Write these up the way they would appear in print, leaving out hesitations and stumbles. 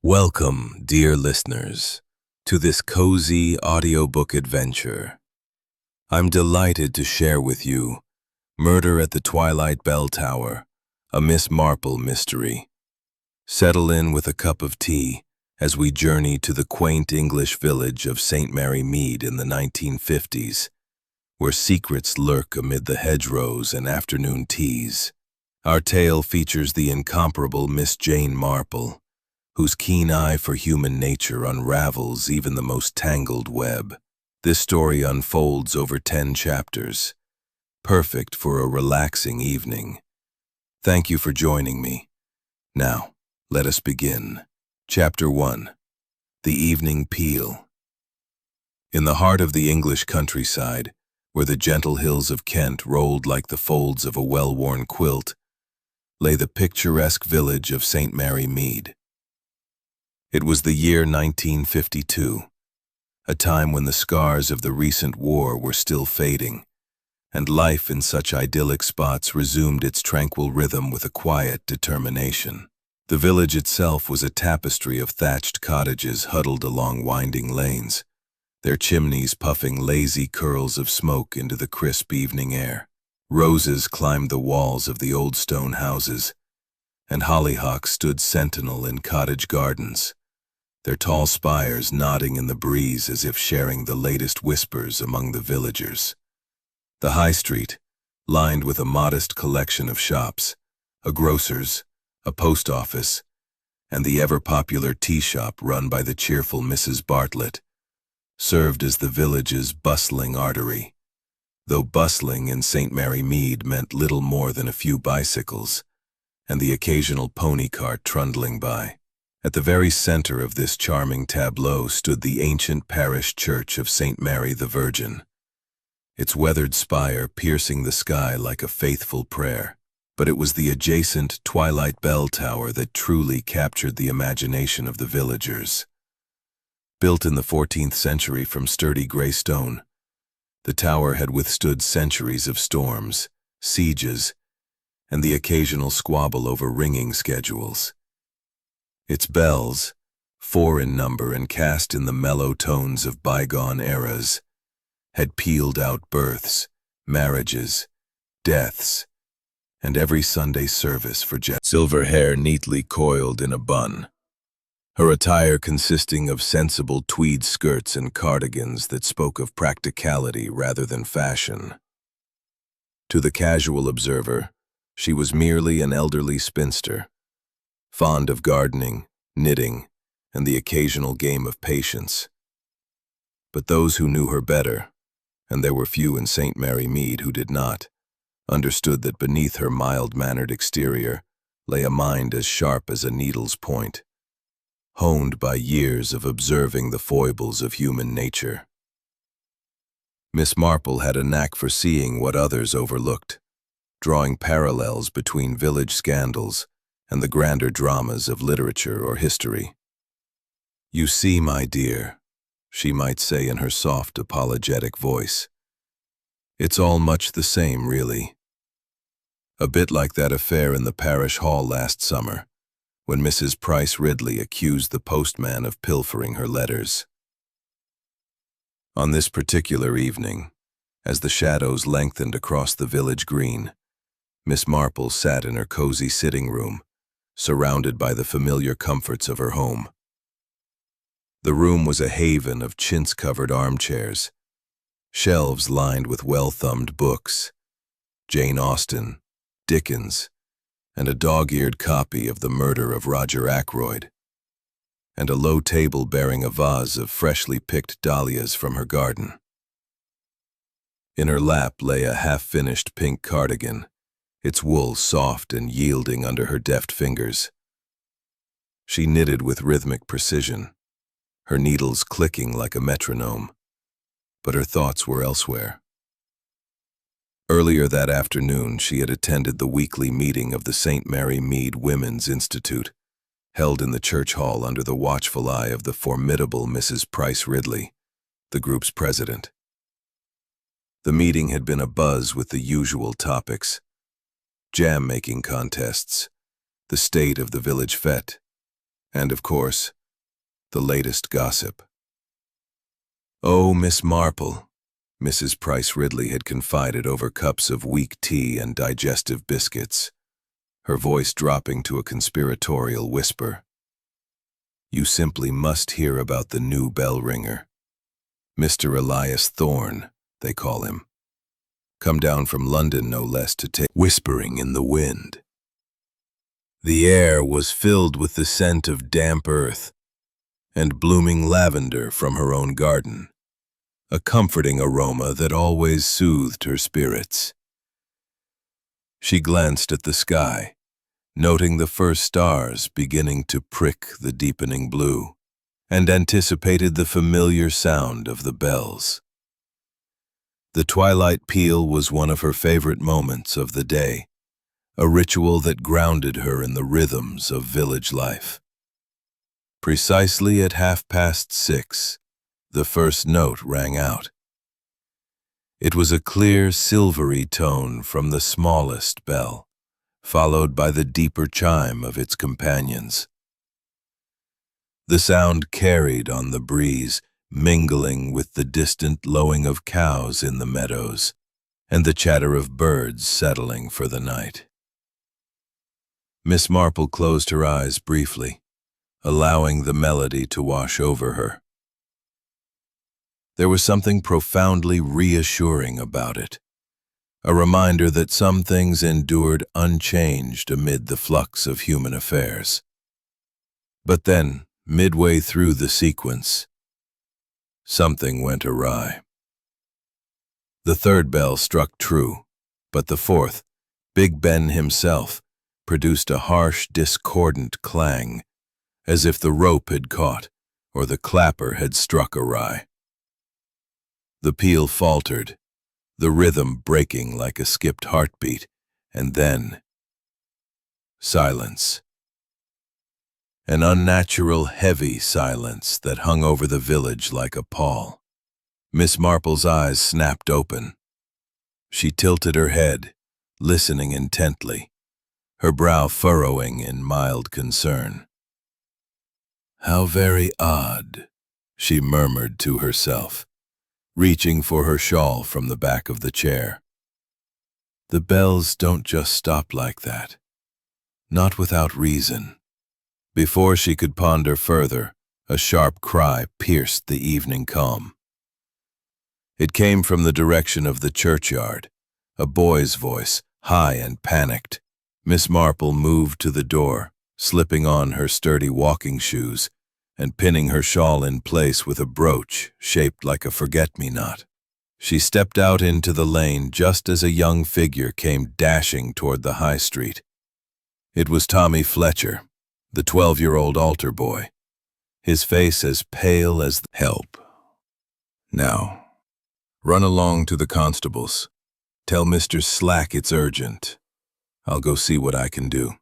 Welcome, dear listeners, to this cozy audiobook adventure. I'm delighted to share with you Murder at the Twilight Bell Tower, a Miss Marple mystery. Settle in with a cup of tea as we journey to the quaint English village of St. Mary Mead in the 1950s, where secrets lurk amid the hedgerows and afternoon teas. Our tale features the incomparable Miss Jane Marple, whose keen eye for human nature unravels even the most tangled web. This story unfolds over 10 chapters, perfect for a relaxing evening. Thank you for joining me. Now, let us begin. Chapter 1. The Evening Peal. In the heart of the English countryside, where the gentle hills of Kent rolled like the folds of a well-worn quilt, lay the picturesque village of St. Mary Mead. It was the year 1952, a time when the scars of the recent war were still fading, and life in such idyllic spots resumed its tranquil rhythm with a quiet determination. The village itself was a tapestry of thatched cottages huddled along winding lanes, their chimneys puffing lazy curls of smoke into the crisp evening air. Roses climbed the walls of the old stone houses, and hollyhocks stood sentinel in cottage gardens, their tall spires nodding in the breeze as if sharing the latest whispers among the villagers. The high street, lined with a modest collection of shops, a grocer's, a post office, and the ever-popular tea shop run by the cheerful Mrs. Bartlett, served as the village's bustling artery. Though bustling in St. Mary Mead meant little more than a few bicycles, and the occasional pony cart trundling by. At the very center of this charming tableau stood the ancient parish church of St. Mary the Virgin, its weathered spire piercing the sky like a faithful prayer. But it was the adjacent Twilight Bell Tower that truly captured the imagination of the villagers. Built in the 14th century from sturdy gray stone, the tower had withstood centuries of storms, sieges, and the occasional squabble over ringing schedules. Its bells, 4 in number and cast in the mellow tones of bygone eras, had pealed out births, marriages, deaths, and every Sunday service for silver hair neatly coiled in a bun, her attire consisting of sensible tweed skirts and cardigans that spoke of practicality rather than fashion. To the casual observer, she was merely an elderly spinster, fond of gardening, knitting, and the occasional game of patience. But those who knew her better, and there were few in St. Mary Mead who did not, understood that beneath her mild-mannered exterior lay a mind as sharp as a needle's point, honed by years of observing the foibles of human nature. Miss Marple had a knack for seeing what others overlooked, drawing parallels between village scandals and the grander dramas of literature or history. "You see, my dear," she might say in her soft, apologetic voice, "it's all much the same, really. A bit like that affair in the parish hall last summer, when Mrs. Price Ridley accused the postman of pilfering her letters." On this particular evening, as the shadows lengthened across the village green, Miss Marple sat in her cozy sitting room, surrounded by the familiar comforts of her home. The room was a haven of chintz-covered armchairs, shelves lined with well-thumbed books, Jane Austen, Dickens, and a dog-eared copy of The Murder of Roger Ackroyd, and a low table bearing a vase of freshly picked dahlias from her garden. In her lap lay a half-finished pink cardigan, its wool soft and yielding under her deft fingers. She knitted with rhythmic precision, her needles clicking like a metronome, but her thoughts were elsewhere. Earlier that afternoon, she had attended the weekly meeting of the St. Mary Mead Women's Institute, held in the church hall under the watchful eye of the formidable Mrs. Price Ridley, the group's president. The meeting had been abuzz with the usual topics: jam-making contests, the state of the village fete, And, of course, the latest gossip. "Oh, Miss Marple," Mrs. Price Ridley had confided over cups of weak tea and digestive biscuits, her voice dropping to a conspiratorial whisper. "You simply must hear about the new bell ringer. Mr. Elias Thorne, they call him. Come down from London, no less, to take whispering in the wind." The air was filled with the scent of damp earth and blooming lavender from her own garden, a comforting aroma that always soothed her spirits. She glanced at the sky, noting the first stars beginning to prick the deepening blue, and anticipated the familiar sound of the bells. The twilight peal was one of her favorite moments of the day, a ritual that grounded her in the rhythms of village life. Precisely at 6:30, the first note rang out. It was a clear, silvery tone from the smallest bell, followed by the deeper chime of its companions. The sound carried on the breeze, mingling with the distant lowing of cows in the meadows and the chatter of birds settling for the night. Miss Marple closed her eyes briefly, allowing the melody to wash over her. There was something profoundly reassuring about it, a reminder that some things endured unchanged amid the flux of human affairs. But then, midway through the sequence, something went awry. The third bell struck true, but the fourth, Big Ben himself, produced a harsh, discordant clang, as if the rope had caught or the clapper had struck awry. The peal faltered, the rhythm breaking like a skipped heartbeat, and then silence. An unnatural, heavy silence that hung over the village like a pall. Miss Marple's eyes snapped open. She tilted her head, listening intently, her brow furrowing in mild concern. "How very odd," she murmured to herself, reaching for her shawl from the back of the chair. "The bells don't just stop like that. Not without reason." Before she could ponder further, a sharp cry pierced the evening calm. It came from the direction of the churchyard, a boy's voice, high and panicked. Miss Marple moved to the door, slipping on her sturdy walking shoes and pinning her shawl in place with a brooch shaped like a forget-me-not. She stepped out into the lane just as a young figure came dashing toward the high street. It was Tommy Fletcher, the 12-year-old altar boy, his face as pale as help. "Now, run along to the constable's. Tell Mr. Slack it's urgent. I'll go see what I can do."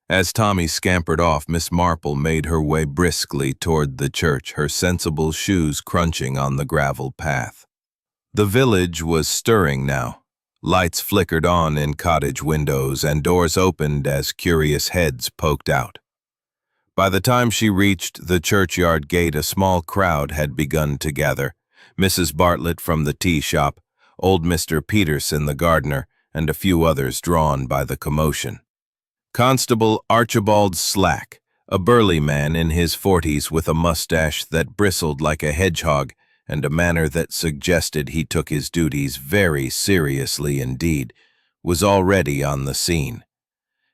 As Tommy scampered off, Miss Marple made her way briskly toward the church, her sensible shoes crunching on the gravel path. The village was stirring now. Lights flickered on in cottage windows and doors opened as curious heads poked out. By the time she reached the churchyard gate, a small crowd had begun to gather. Mrs. Bartlett from the tea shop, old Mr. Peterson the gardener, and a few others drawn by the commotion. Constable Archibald Slack, a burly man in his 40s with a mustache that bristled like a hedgehog and a manner that suggested he took his duties very seriously indeed, was already on the scene.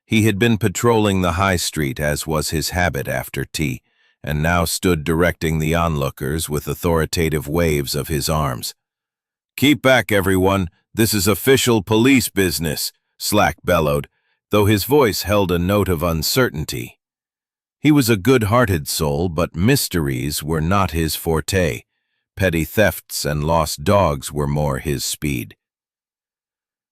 He had been patrolling the high street as was his habit after tea, and now stood directing the onlookers with authoritative waves of his arms. "Keep back, everyone. This is official police business," Slack bellowed, though his voice held a note of uncertainty. He was a good-hearted soul, but mysteries were not his forte. Petty thefts and lost dogs were more his speed.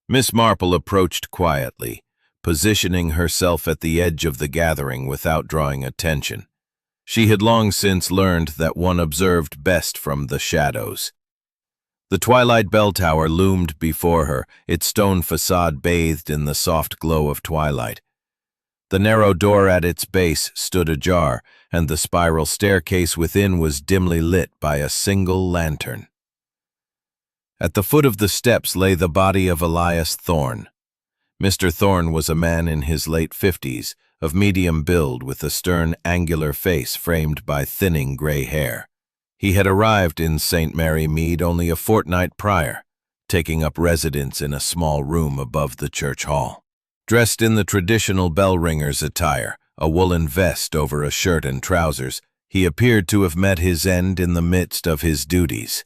Miss Marple approached quietly, positioning herself at the edge of the gathering without drawing attention. She had long since learned that one observed best from the shadows. The twilight bell tower loomed before her, its stone facade bathed in the soft glow of twilight. The narrow door at its base stood ajar, and the spiral staircase within was dimly lit by a single lantern. At the foot of the steps lay the body of Elias Thorne. Mr. Thorne was a man in his late 50s, of medium build with a stern, angular face framed by thinning gray hair. He had arrived in St. Mary Mead only a fortnight prior, taking up residence in a small room above the church hall. Dressed in the traditional bell-ringer's attire, a woolen vest over a shirt and trousers, he appeared to have met his end in the midst of his duties.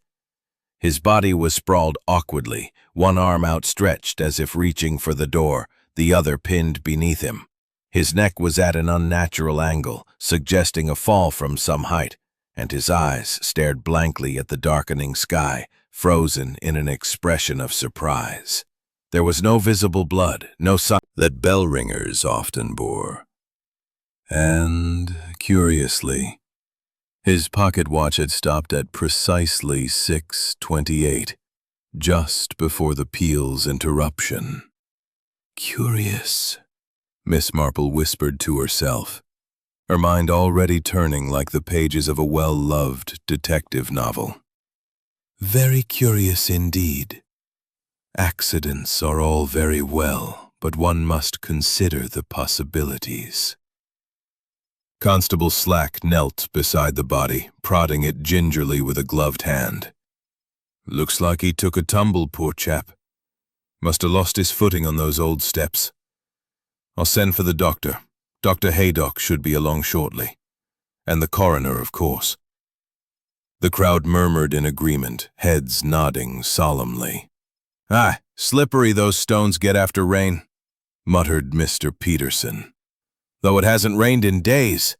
His body was sprawled awkwardly, one arm outstretched as if reaching for the door, the other pinned beneath him. His neck was at an unnatural angle, suggesting a fall from some height, and his eyes stared blankly at the darkening sky, frozen in an expression of surprise. There was no visible blood, no sign that bell ringers often bore. And, curiously, his pocket watch had stopped at precisely 6:28, just before the peal's interruption. Curious, Miss Marple whispered to herself, her mind already turning like the pages of a well-loved detective novel. Very curious indeed. Accidents are all very well, but one must consider the possibilities. Constable Slack knelt beside the body, prodding it gingerly with a gloved hand. Looks like he took a tumble, poor chap. Must have lost his footing on those old steps. I'll send for the doctor. Dr. Haydock should be along shortly. And the coroner, of course. The crowd murmured in agreement, heads nodding solemnly. "Ah, slippery those stones get after rain," muttered Mr. Peterson. "Though it hasn't rained in days."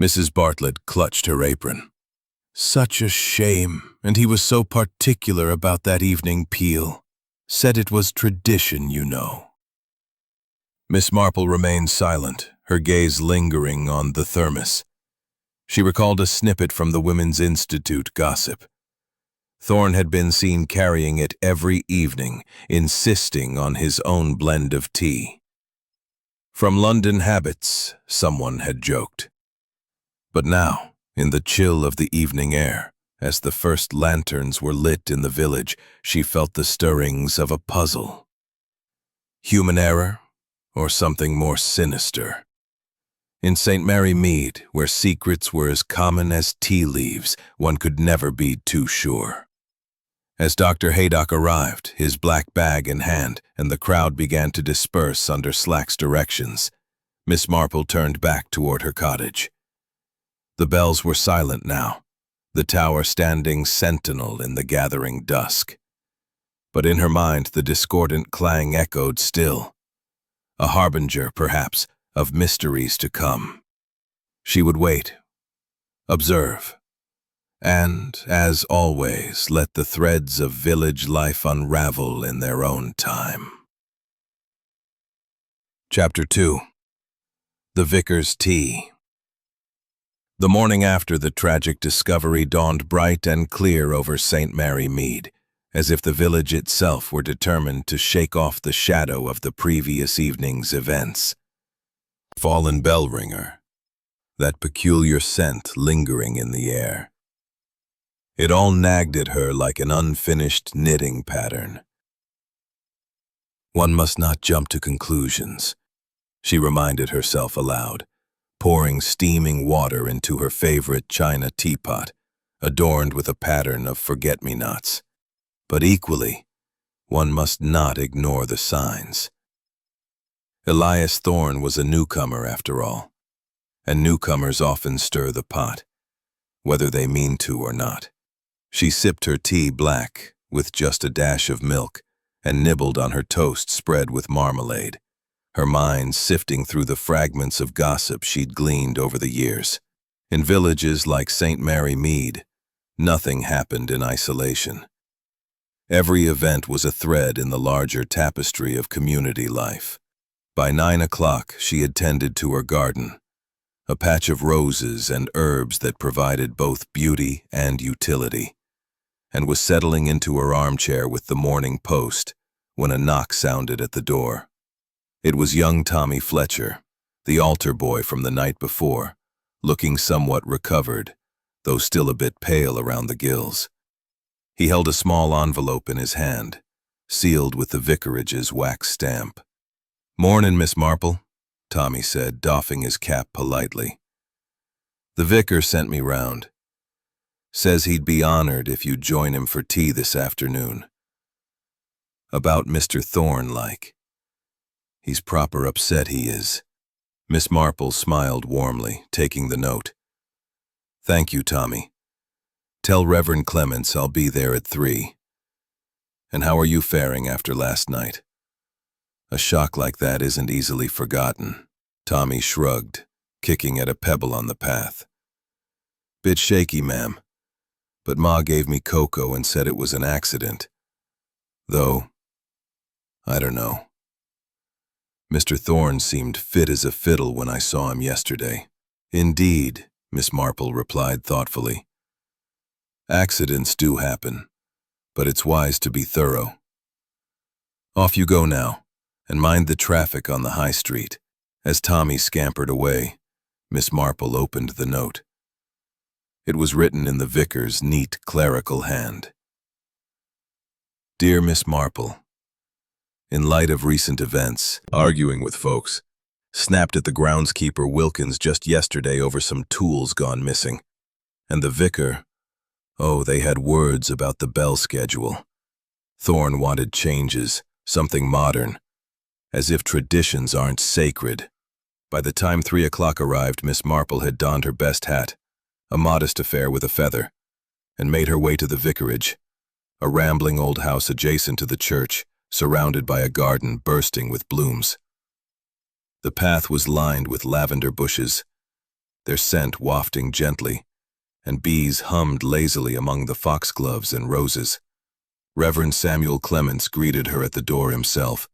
Mrs. Bartlett clutched her apron. Such a shame, and he was so particular about that evening peal. Said it was tradition, you know. Miss Marple remained silent, her gaze lingering on the thermos. She recalled a snippet from the Women's Institute gossip. Thorne had been seen carrying it every evening, insisting on his own blend of tea. From London habits, someone had joked. But now, in the chill of the evening air, as the first lanterns were lit in the village, she felt the stirrings of a puzzle. Human error, or something more sinister? In St. Mary Mead, where secrets were as common as tea leaves, one could never be too sure. As Dr. Haydock arrived, his black bag in hand, and the crowd began to disperse under Slack's directions, Miss Marple turned back toward her cottage. The bells were silent now, the tower standing sentinel in the gathering dusk. But in her mind the discordant clang echoed still, a harbinger, perhaps, of mysteries to come. She would wait, observe, and, as always, let the threads of village life unravel in their own time. Chapter 2. The Vicar's Tea. The morning after the tragic discovery dawned bright and clear over St. Mary Mead, as if the village itself were determined to shake off the shadow of the previous evening's events. Fallen bell ringer, that peculiar scent lingering in the air. It all nagged at her like an unfinished knitting pattern. One must not jump to conclusions, she reminded herself aloud, pouring steaming water into her favorite china teapot, adorned with a pattern of forget-me-nots. But equally, one must not ignore the signs. Elias Thorne was a newcomer after all, and newcomers often stir the pot, whether they mean to or not. She sipped her tea black, with just a dash of milk, and nibbled on her toast spread with marmalade, her mind sifting through the fragments of gossip she'd gleaned over the years. In villages like St. Mary Mead, nothing happened in isolation. Every event was a thread in the larger tapestry of community life. By 9 o'clock, she had tended to her garden, a patch of roses and herbs that provided both beauty and utility, and was settling into her armchair with the Morning Post when a knock sounded at the door. It was young Tommy Fletcher, the altar boy from the night before, looking somewhat recovered, though still a bit pale around the gills. He held a small envelope in his hand, sealed with the vicarage's wax stamp. "Mornin', Miss Marple," Tommy said, doffing his cap politely. "The vicar sent me round. Says he'd be honored if you'd join him for tea this afternoon. About Mr. Thorne, like. He's proper upset, he is." Miss Marple smiled warmly, taking the note. "Thank you, Tommy. Tell Reverend Clements I'll be there at 3. And how are you faring after last night? A shock like that isn't easily forgotten." Tommy shrugged, kicking at a pebble on the path. "Bit shaky, ma'am, but Ma gave me cocoa and said it was an accident. Though, I don't know. Mr. Thorne seemed fit as a fiddle when I saw him yesterday." "Indeed," Miss Marple replied thoughtfully. "Accidents do happen, but it's wise to be thorough. Off you go now, and mind the traffic on the high street." As Tommy scampered away, Miss Marple opened the note. It was written in the vicar's neat clerical hand. "Dear Miss Marple, in light of recent events, arguing with folks, snapped at the groundskeeper Wilkins just yesterday over some tools gone missing. And the vicar, oh, they had words about the bell schedule. Thorne wanted changes, something modern, as if traditions aren't sacred." By the time 3 o'clock arrived, Miss Marple had donned her best hat, a modest affair with a feather, and made her way to the vicarage, a rambling old house adjacent to the church, surrounded by a garden bursting with blooms. The path was lined with lavender bushes, their scent wafting gently, and bees hummed lazily among the foxgloves and roses. Reverend Samuel Clements greeted her at the door himself,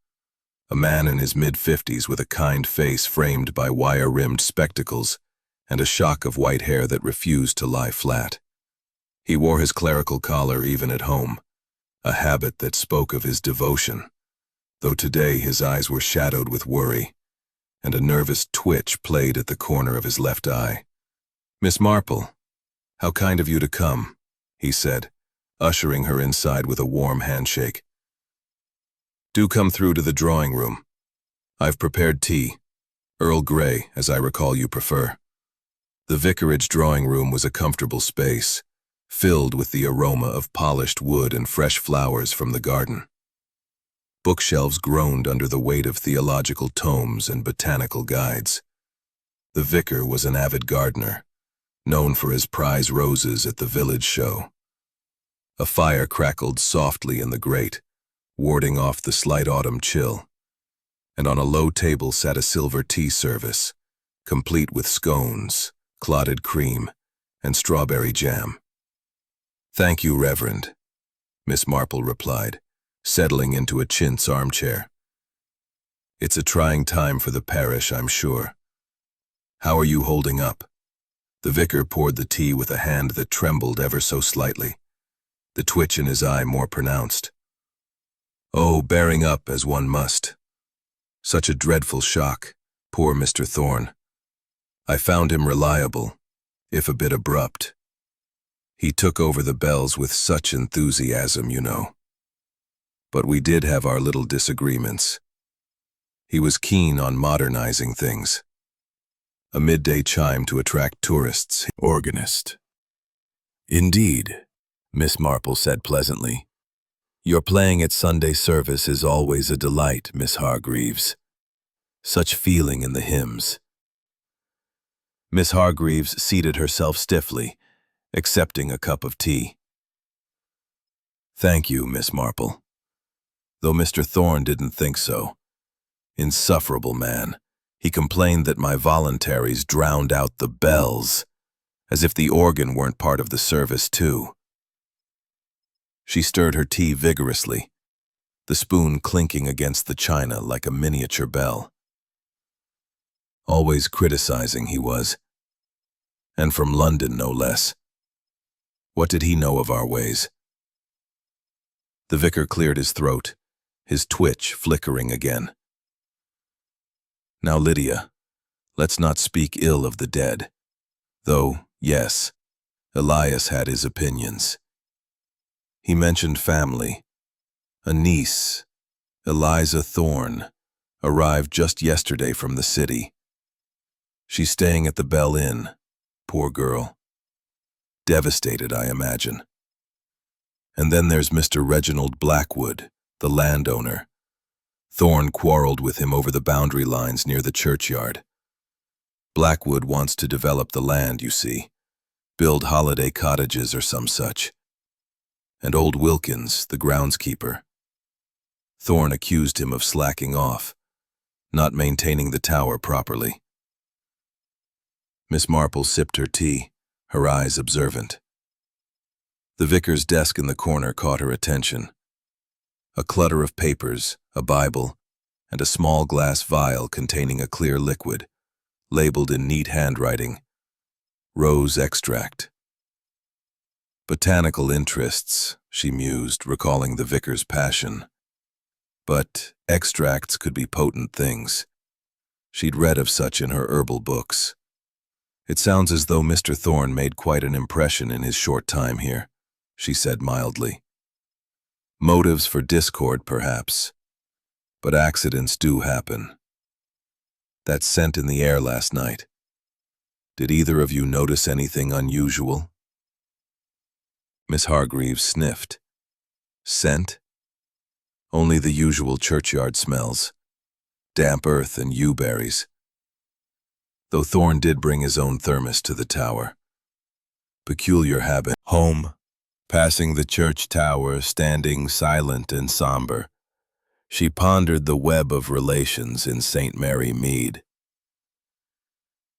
a man in his mid-50s with a kind face framed by wire-rimmed spectacles and a shock of white hair that refused to lie flat. He wore his clerical collar even at home, a habit that spoke of his devotion, though today his eyes were shadowed with worry, and a nervous twitch played at the corner of his left eye. "Miss Marple, how kind of you to come," he said, ushering her inside with a warm handshake. "Do come through to the drawing room. I've prepared tea, Earl Grey, as I recall you prefer." The vicarage drawing room was a comfortable space, filled with the aroma of polished wood and fresh flowers from the garden. Bookshelves groaned under the weight of theological tomes and botanical guides. The vicar was an avid gardener, known for his prize roses at the village show. A fire crackled softly in the grate, warding off the slight autumn chill, and on a low table sat a silver tea service, complete with scones, clotted cream, and strawberry jam. "Thank you, Reverend," Miss Marple replied, settling into a chintz armchair. "It's a trying time for the parish, I'm sure. How are you holding up?" The vicar poured the tea with a hand that trembled ever so slightly, the twitch in his eye more pronounced. "Oh, bearing up as one must. Such a dreadful shock, poor Mr. Thorne. I found him reliable, if a bit abrupt. He took over the bells with such enthusiasm, you know. But we did have our little disagreements. He was keen on modernizing things. A midday chime to attract tourists. Organist. "Indeed," Miss Marple said pleasantly. "Your playing at Sunday service is always a delight, Miss Hargreaves. Such feeling in the hymns." Miss Hargreaves seated herself stiffly, accepting a cup of tea. "Thank you, Miss Marple. Though Mr. Thorne didn't think so. Insufferable man. He complained that my voluntaries drowned out the bells, as if the organ weren't part of the service too." She stirred her tea vigorously, the spoon clinking against the china like a miniature bell. Always criticizing he was, and from London no less. What did he know of our ways? The vicar cleared his throat, his twitch flickering again. Now, Lydia, let's not speak ill of the dead. Though, yes, Elias had his opinions. He mentioned family. A niece, Eliza Thorne, arrived just yesterday from the city. She's staying at the Bell Inn, poor girl. Devastated, I imagine. And then there's Mr. Reginald Blackwood, the landowner. Thorne quarreled with him over the boundary lines near the churchyard. Blackwood wants to develop the land, you see, build holiday cottages or some such. And old Wilkins, the groundskeeper. Thorne accused him of slacking off, not maintaining the tower properly. Miss Marple sipped her tea, her eyes observant. The vicar's desk in the corner caught her attention. A clutter of papers, a Bible, and a small glass vial containing a clear liquid, labeled in neat handwriting, rose extract. Botanical interests, she mused, recalling the vicar's passion. But extracts could be potent things. She'd read of such in her herbal books. It sounds as though Mr. Thorne made quite an impression in his short time here, she said mildly. Motives for discord, perhaps. But accidents do happen. That scent in the air last night. Did either of you notice anything unusual? Miss Hargreaves sniffed. Scent? Only the usual churchyard smells. Damp earth and yew berries. Though Thorne did bring his own thermos to the tower. Peculiar habit. Home. Passing the church tower, standing silent and somber, she pondered the web of relations in St. Mary Mead.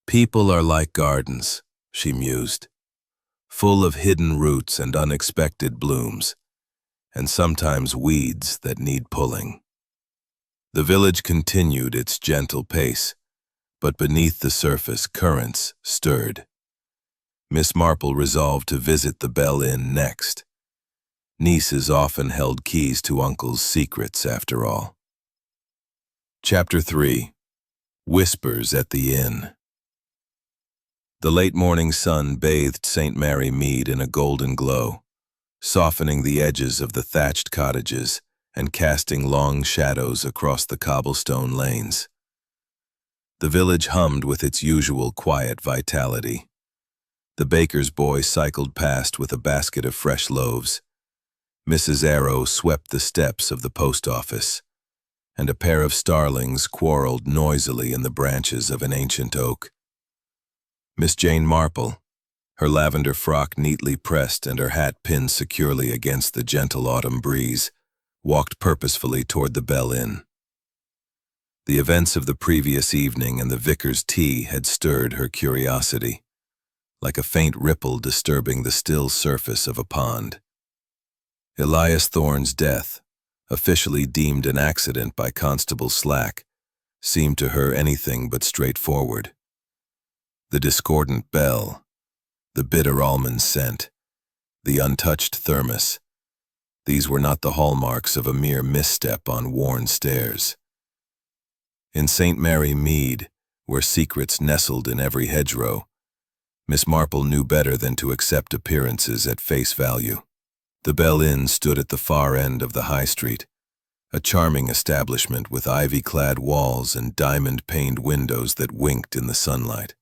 People are like gardens, she mused, full of hidden roots and unexpected blooms, and sometimes weeds that need pulling. The village continued its gentle pace, but beneath the surface currents stirred. Miss Marple resolved to visit the Bell Inn next. Nieces often held keys to Uncle's secrets, after all. Chapter 3. Whispers at the Inn. The late morning sun bathed St. Mary Mead in a golden glow, softening the edges of the thatched cottages and casting long shadows across the cobblestone lanes. The village hummed with its usual quiet vitality. The baker's boy cycled past with a basket of fresh loaves. Mrs. Arrow swept the steps of the post office, and a pair of starlings quarreled noisily in the branches of an ancient oak. Miss Jane Marple, her lavender frock neatly pressed and her hat pinned securely against the gentle autumn breeze, walked purposefully toward the Bell Inn. The events of the previous evening and the vicar's tea had stirred her curiosity, like a faint ripple disturbing the still surface of a pond. Elias Thorne's death, officially deemed an accident by Constable Slack, seemed to her anything but straightforward. The discordant bell, the bitter almond scent, the untouched thermos, these were not the hallmarks of a mere misstep on worn stairs. In St. Mary Mead, where secrets nestled in every hedgerow, Miss Marple knew better than to accept appearances at face value. The Bell Inn stood at the far end of the high street, a charming establishment with ivy-clad walls and diamond-paned windows that winked in the sunlight.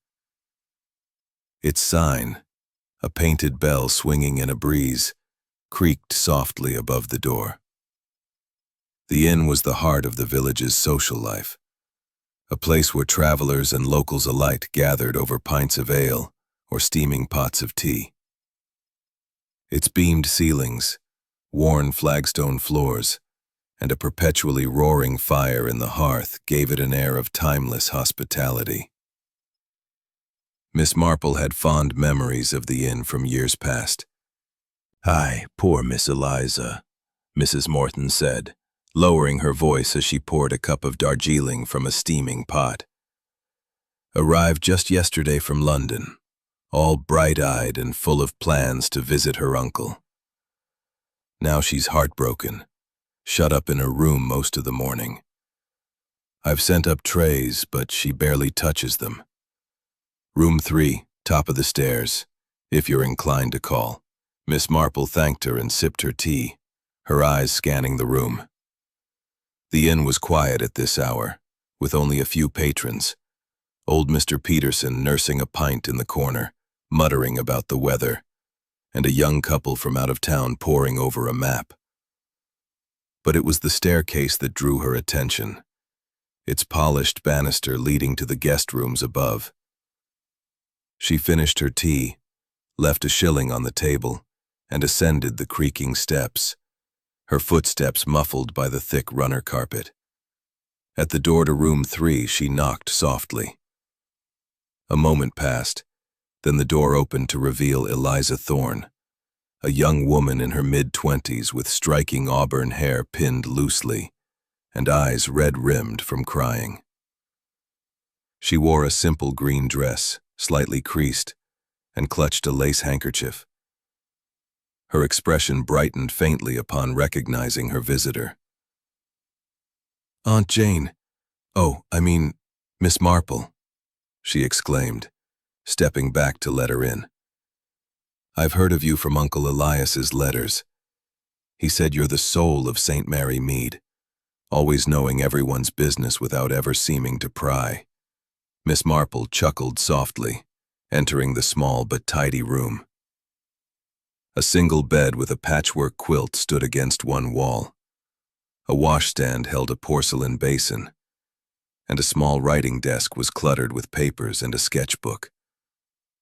Its sign, a painted bell swinging in a breeze, creaked softly above the door. The inn was the heart of the village's social life, a place where travelers and locals alike gathered over pints of ale or steaming pots of tea. Its beamed ceilings, worn flagstone floors, and a perpetually roaring fire in the hearth gave it an air of timeless hospitality. Miss Marple had fond memories of the inn from years past. "Aye, poor Miss Eliza," Mrs. Morton said, lowering her voice as she poured a cup of Darjeeling from a steaming pot. "Arrived just yesterday from London, all bright-eyed and full of plans to visit her uncle. Now she's heartbroken, shut up in her room most of the morning. I've sent up trays, but she barely touches them. Room 3, top of the stairs, if you're inclined to call. Miss Marple thanked her and sipped her tea, her eyes scanning the room. The inn was quiet at this hour, with only a few patrons. Old Mr. Peterson nursing a pint in the corner, muttering about the weather, and a young couple from out of town poring over a map. But it was the staircase that drew her attention, its polished banister leading to the guest rooms above. She finished her tea, left a shilling on the table, and ascended the creaking steps, her footsteps muffled by the thick runner carpet. At the door to room 3, she knocked softly. A moment passed, then the door opened to reveal Eliza Thorne, a young woman in her mid-20s with striking auburn hair pinned loosely and eyes red-rimmed from crying. She wore a simple green dress, slightly creased, and clutched a lace handkerchief. Her expression brightened faintly upon recognizing her visitor. "Aunt Jane. Oh, I mean, Miss Marple," she exclaimed, stepping back to let her in. "I've heard of you from Uncle Elias's letters. He said you're the soul of St. Mary Mead, always knowing everyone's business without ever seeming to pry." Miss Marple chuckled softly, entering the small but tidy room. A single bed with a patchwork quilt stood against one wall. A washstand held a porcelain basin, and a small writing desk was cluttered with papers and a sketchbook.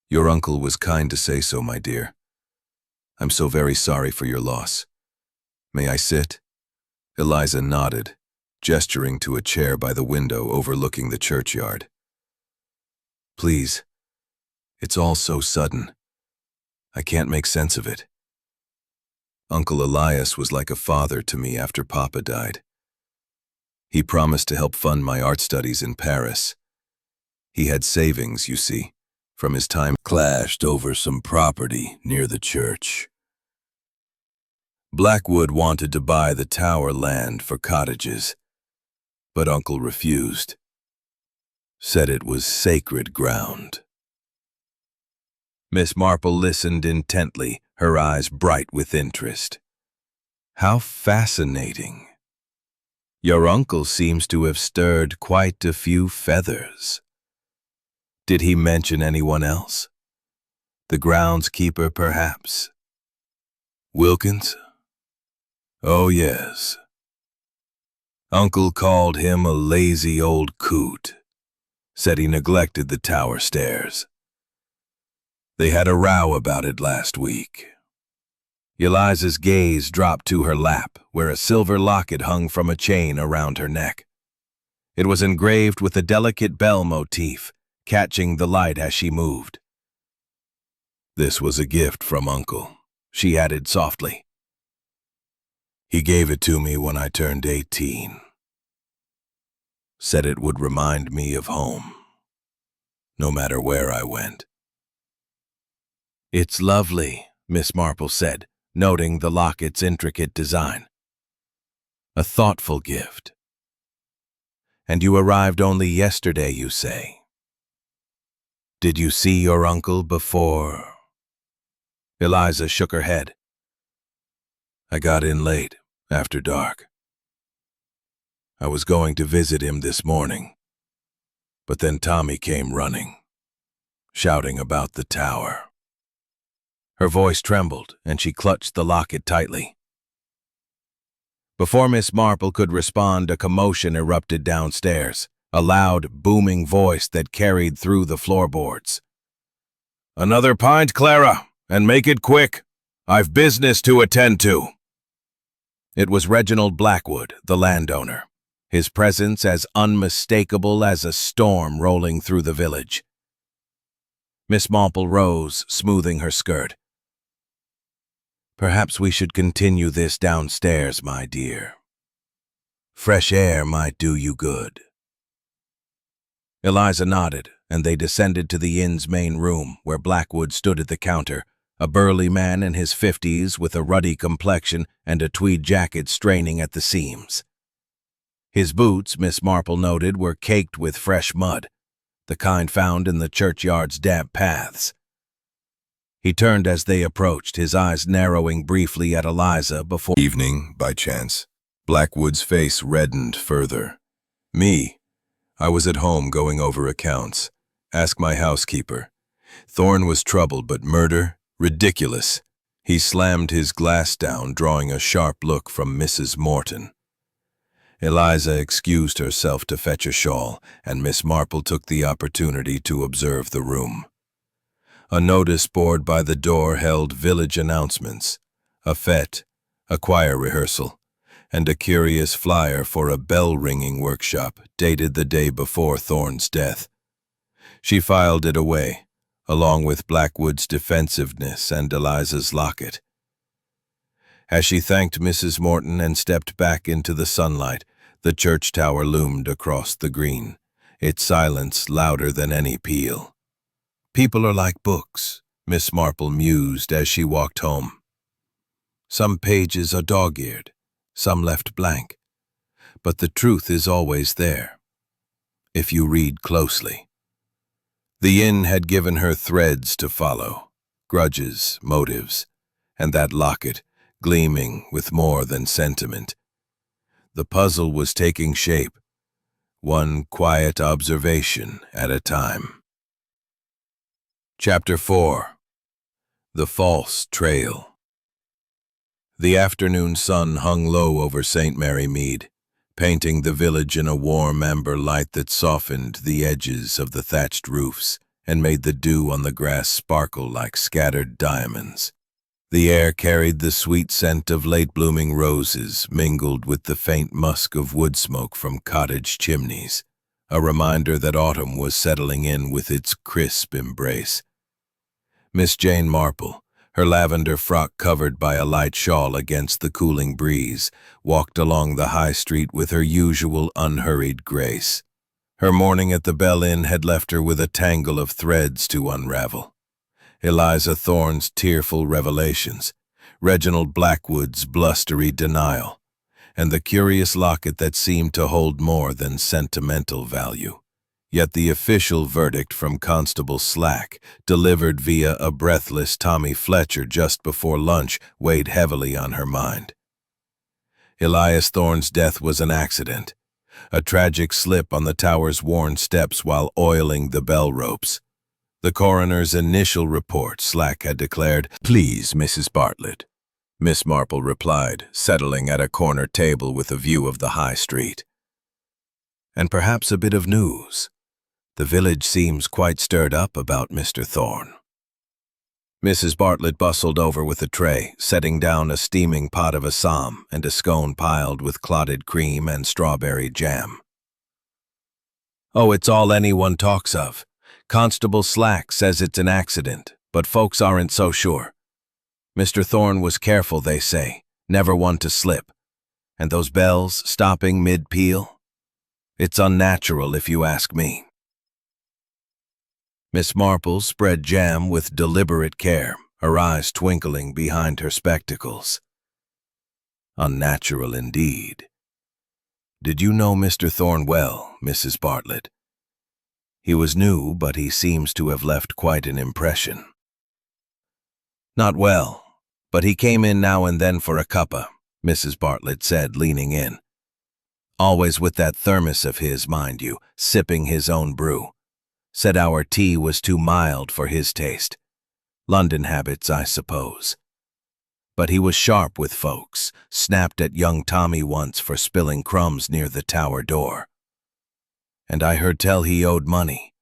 "Your uncle was kind to say so, my dear. I'm so very sorry for your loss. May I sit?" Eliza nodded, gesturing to a chair by the window overlooking the churchyard. "Please. It's all so sudden. I can't make sense of it. Uncle Elias was like a father to me after Papa died. He promised to help fund my art studies in Paris. He had savings, you see, from his time clashed over some property near the church. Blackwood wanted to buy the tower land for cottages, but Uncle refused. Said it was sacred ground." Miss Marple listened intently, her eyes bright with interest. "How fascinating. Your uncle seems to have stirred quite a few feathers. Did he mention anyone else? The groundskeeper, perhaps? Wilkins? Oh, yes. Uncle called him a lazy old coot. Said he neglected the tower stairs. They had a row about it last week." Eliza's gaze dropped to her lap, where a silver locket hung from a chain around her neck. It was engraved with a delicate bell motif, catching the light as she moved. "This was a gift from Uncle," she added softly. "He gave it to me when I turned 18. Said it would remind me of home, no matter where I went." "It's lovely," Miss Marple said, noting the locket's intricate design. "A thoughtful gift. And you arrived only yesterday, you say? Did you see your uncle before?" Eliza shook her head. "I got in late, after dark. I was going to visit him this morning, but then Tommy came running, shouting about the tower." Her voice trembled, and she clutched the locket tightly. Before Miss Marple could respond, a commotion erupted downstairs, a loud, booming voice that carried through the floorboards. "Another pint, Clara, and make it quick. I've business to attend to." It was Reginald Blackwood, the landowner, his presence as unmistakable as a storm rolling through the village. Miss Marple rose, smoothing her skirt. "Perhaps we should continue this downstairs, my dear. Fresh air might do you good." Eliza nodded, and they descended to the inn's main room, where Blackwood stood at the counter, a burly man in his 50s with a ruddy complexion and a tweed jacket straining at the seams. His boots, Miss Marple noted, were caked with fresh mud, the kind found in the churchyard's damp paths. He turned as they approached, his eyes narrowing briefly at Eliza before— Evening, by chance. Blackwood's face reddened further. Me. I was at home going over accounts. Ask my housekeeper. Thorne was troubled, but murder? Ridiculous. He slammed his glass down, drawing a sharp look from Mrs. Morton. Eliza excused herself to fetch a shawl, and Miss Marple took the opportunity to observe the room. A notice board by the door held village announcements, a fete, a choir rehearsal, and a curious flyer for a bell-ringing workshop dated the day before Thorne's death. She filed it away, along with Blackwood's defensiveness and Eliza's locket. As she thanked Mrs. Morton and stepped back into the sunlight, the church tower loomed across the green, its silence louder than any peal. People are like books, Miss Marple mused as she walked home. Some pages are dog-eared, some left blank, but the truth is always there, if you read closely. The inn had given her threads to follow, grudges, motives, and that locket, gleaming with more than sentiment. The puzzle was taking shape, one quiet observation at a time. Chapter 4. The False Trail. The afternoon sun hung low over St. Mary Mead, painting the village in a warm amber light that softened the edges of the thatched roofs and made the dew on the grass sparkle like scattered diamonds. The air carried the sweet scent of late-blooming roses mingled with the faint musk of wood smoke from cottage chimneys, a reminder that autumn was settling in with its crisp embrace. Miss Jane Marple, her lavender frock covered by a light shawl against the cooling breeze, walked along the high street with her usual unhurried grace. Her morning at the Bell Inn had left her with a tangle of threads to unravel. Eliza Thorne's tearful revelations, Reginald Blackwood's blustery denial, and the curious locket that seemed to hold more than sentimental value. Yet the official verdict from Constable Slack, delivered via a breathless Tommy Fletcher just before lunch, weighed heavily on her mind. Elias Thorne's death was an accident, a tragic slip on the tower's worn steps while oiling the bell ropes. The coroner's initial report, Slack had declared. "Please, Mrs. Bartlett," Miss Marple replied, settling at a corner table with a view of the high street. "And perhaps a bit of news. The village seems quite stirred up about Mr. Thorne." Mrs. Bartlett bustled over with a tray, setting down a steaming pot of assam and a scone piled with clotted cream and strawberry jam. "Oh, it's all anyone talks of. Constable Slack says it's an accident, but folks aren't so sure. Mr. Thorne was careful, they say, never one to slip. And those bells stopping mid-peal? It's unnatural if you ask me." Miss Marple spread jam with deliberate care, her eyes twinkling behind her spectacles. "Unnatural indeed. Did you know Mr. Thorne well, Mrs. Bartlett? He was new, but he seems to have left quite an impression." "Not well, but he came in now and then for a cuppa," Mrs. Bartlett said, leaning in. "Always with that thermos of his, mind you, sipping his own brew. Said our tea was too mild for his taste. London habits, I suppose. But he was sharp with folks, snapped at young Tommy once for spilling crumbs near the tower door. And I heard tell he owed money,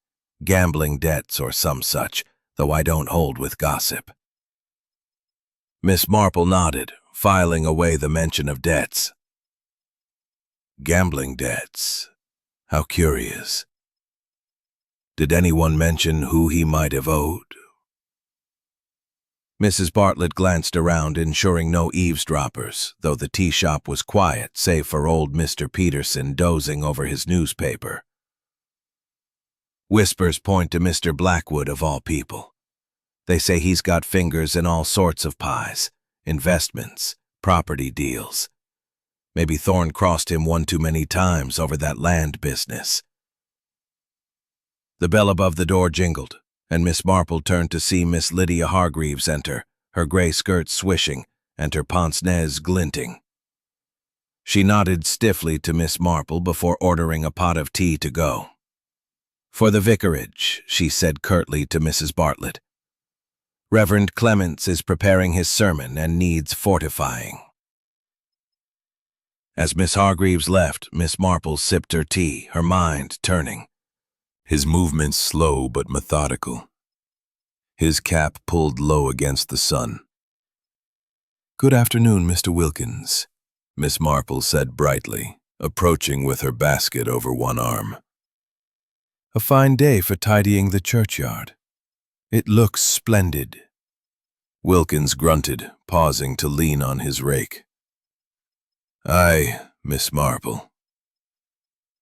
gambling debts or some such, though I don't hold with gossip." Miss Marple nodded, filing away the mention of debts. "Gambling debts? How curious. Did anyone mention who he might have owed?" Mrs. Bartlett glanced around, ensuring no eavesdroppers, though the tea shop was quiet, save for old Mr. Peterson dozing over his newspaper. "Whispers point to Mr. Blackwood, of all people. They say he's got fingers in all sorts of pies, investments, property deals. Maybe Thorn crossed him one too many times over that land business. The bell above the door jingled, and Miss Marple turned to see Miss Lydia Hargreaves enter, her gray skirt swishing and her pince-nez glinting. She nodded stiffly to Miss Marple before ordering a pot of tea to go. "For the vicarage," she said curtly to Mrs. Bartlett. "Reverend Clements is preparing his sermon and needs fortifying." As Miss Hargreaves left, Miss Marple sipped her tea, her mind turning. His movements slow but methodical. His cap pulled low against the sun. "Good afternoon, Mr. Wilkins," Miss Marple said brightly, approaching with her basket over one arm. "A fine day for tidying the churchyard. It looks splendid." Wilkins grunted, pausing to lean on his rake. "Aye, Miss Marple.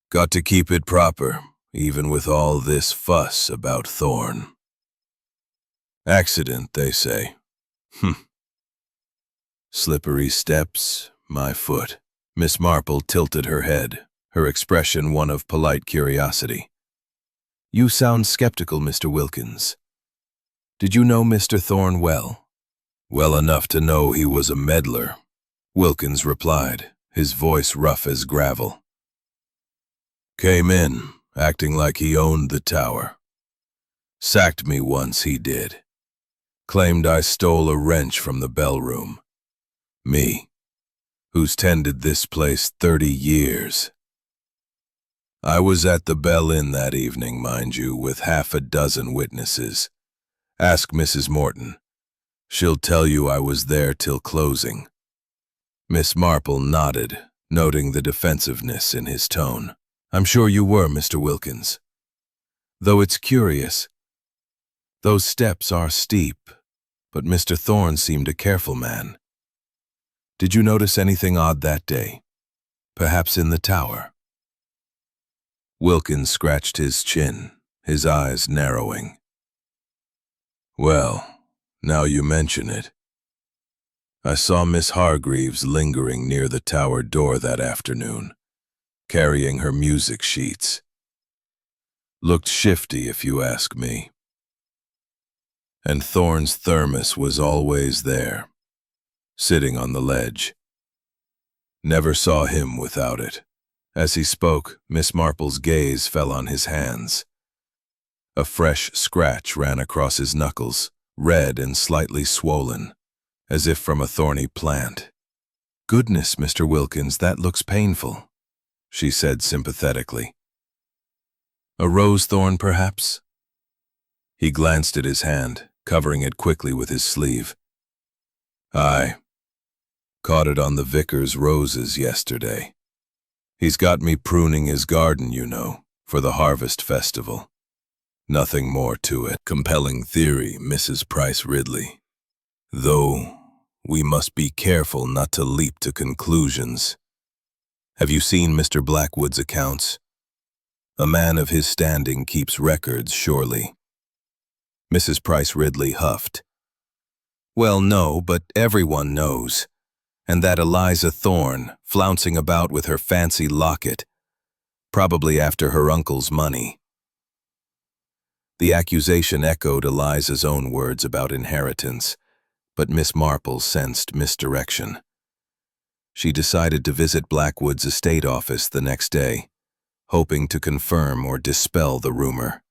Got to keep it proper, even with all this fuss about Thorn. Accident, they say. Slippery steps, my foot." Miss Marple tilted her head, her expression one of polite curiosity. "You sound skeptical, Mr. Wilkins. Did you know Mr. Thorn well?" "Well enough to know he was a meddler," Wilkins replied, his voice rough as gravel. "Came in, acting like he owned the tower. Sacked me once, he did. Claimed I stole a wrench from the bell room. Me, who's tended this place 30 years. I was at the Bell Inn that evening, mind you, with half a dozen witnesses. Ask Mrs. Morton. She'll tell you I was there till closing." Miss Marple nodded, noting the defensiveness in his tone. "I'm sure you were, Mr. Wilkins. Though it's curious. Those steps are steep, but Mr. Thorn seemed a careful man. Did you notice anything odd that day? Perhaps in the tower?" Wilkins scratched his chin, his eyes narrowing. "Well, now you mention it. I saw Miss Hargreaves lingering near the tower door that afternoon, carrying her music sheets. Looked shifty, if you ask me. And Thorn's thermos was always there, sitting on the ledge. Never saw him without it." As he spoke, Miss Marple's gaze fell on his hands. A fresh scratch ran across his knuckles, red and slightly swollen, as if from a thorny plant. "Goodness, Mr. Wilkins, that looks painful," she said sympathetically. "A rose thorn, perhaps?" He glanced at his hand, covering it quickly with his sleeve. "Aye. Caught it on the vicar's roses yesterday. He's got me pruning his garden, you know, for the harvest festival. Nothing more to it." Compelling theory, Mrs. Price Ridley. "Though we must be careful not to leap to conclusions. Have you seen Mr. Blackwood's accounts? A man of his standing keeps records, surely." Mrs. Price Ridley huffed. "Well, no, but everyone knows. And that Eliza Thorn, flouncing about with her fancy locket, probably after her uncle's money." The accusation echoed Eliza's own words about inheritance, but Miss Marple sensed misdirection. She decided to visit Blackwood's estate office the next day, hoping to confirm or dispel the rumor.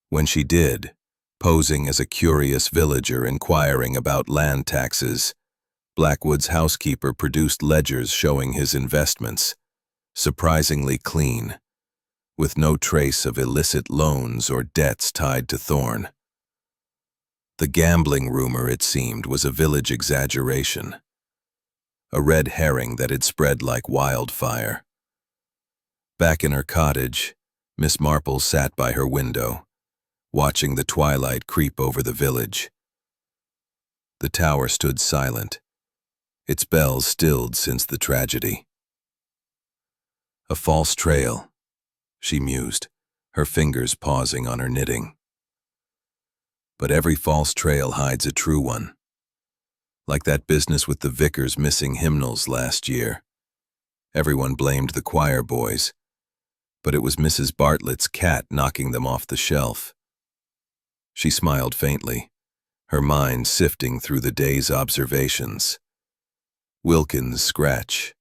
When she did, posing as a curious villager inquiring about land taxes, Blackwood's housekeeper produced ledgers showing his investments, surprisingly clean, with no trace of illicit loans or debts tied to Thorn. The gambling rumor, it seemed, was a village exaggeration, a red herring that had spread like wildfire. Back in her cottage, Miss Marple sat by her window, watching the twilight creep over the village. The tower stood silent, its bells stilled since the tragedy. "A false trail," she mused, her fingers pausing on her knitting. "But every false trail hides a true one. Like that business with the vicar's missing hymnals last year. Everyone blamed the choir boys, but it was Mrs. Bartlett's cat knocking them off the shelf. She smiled faintly, her mind sifting through the day's observations. Wilkins' scratch,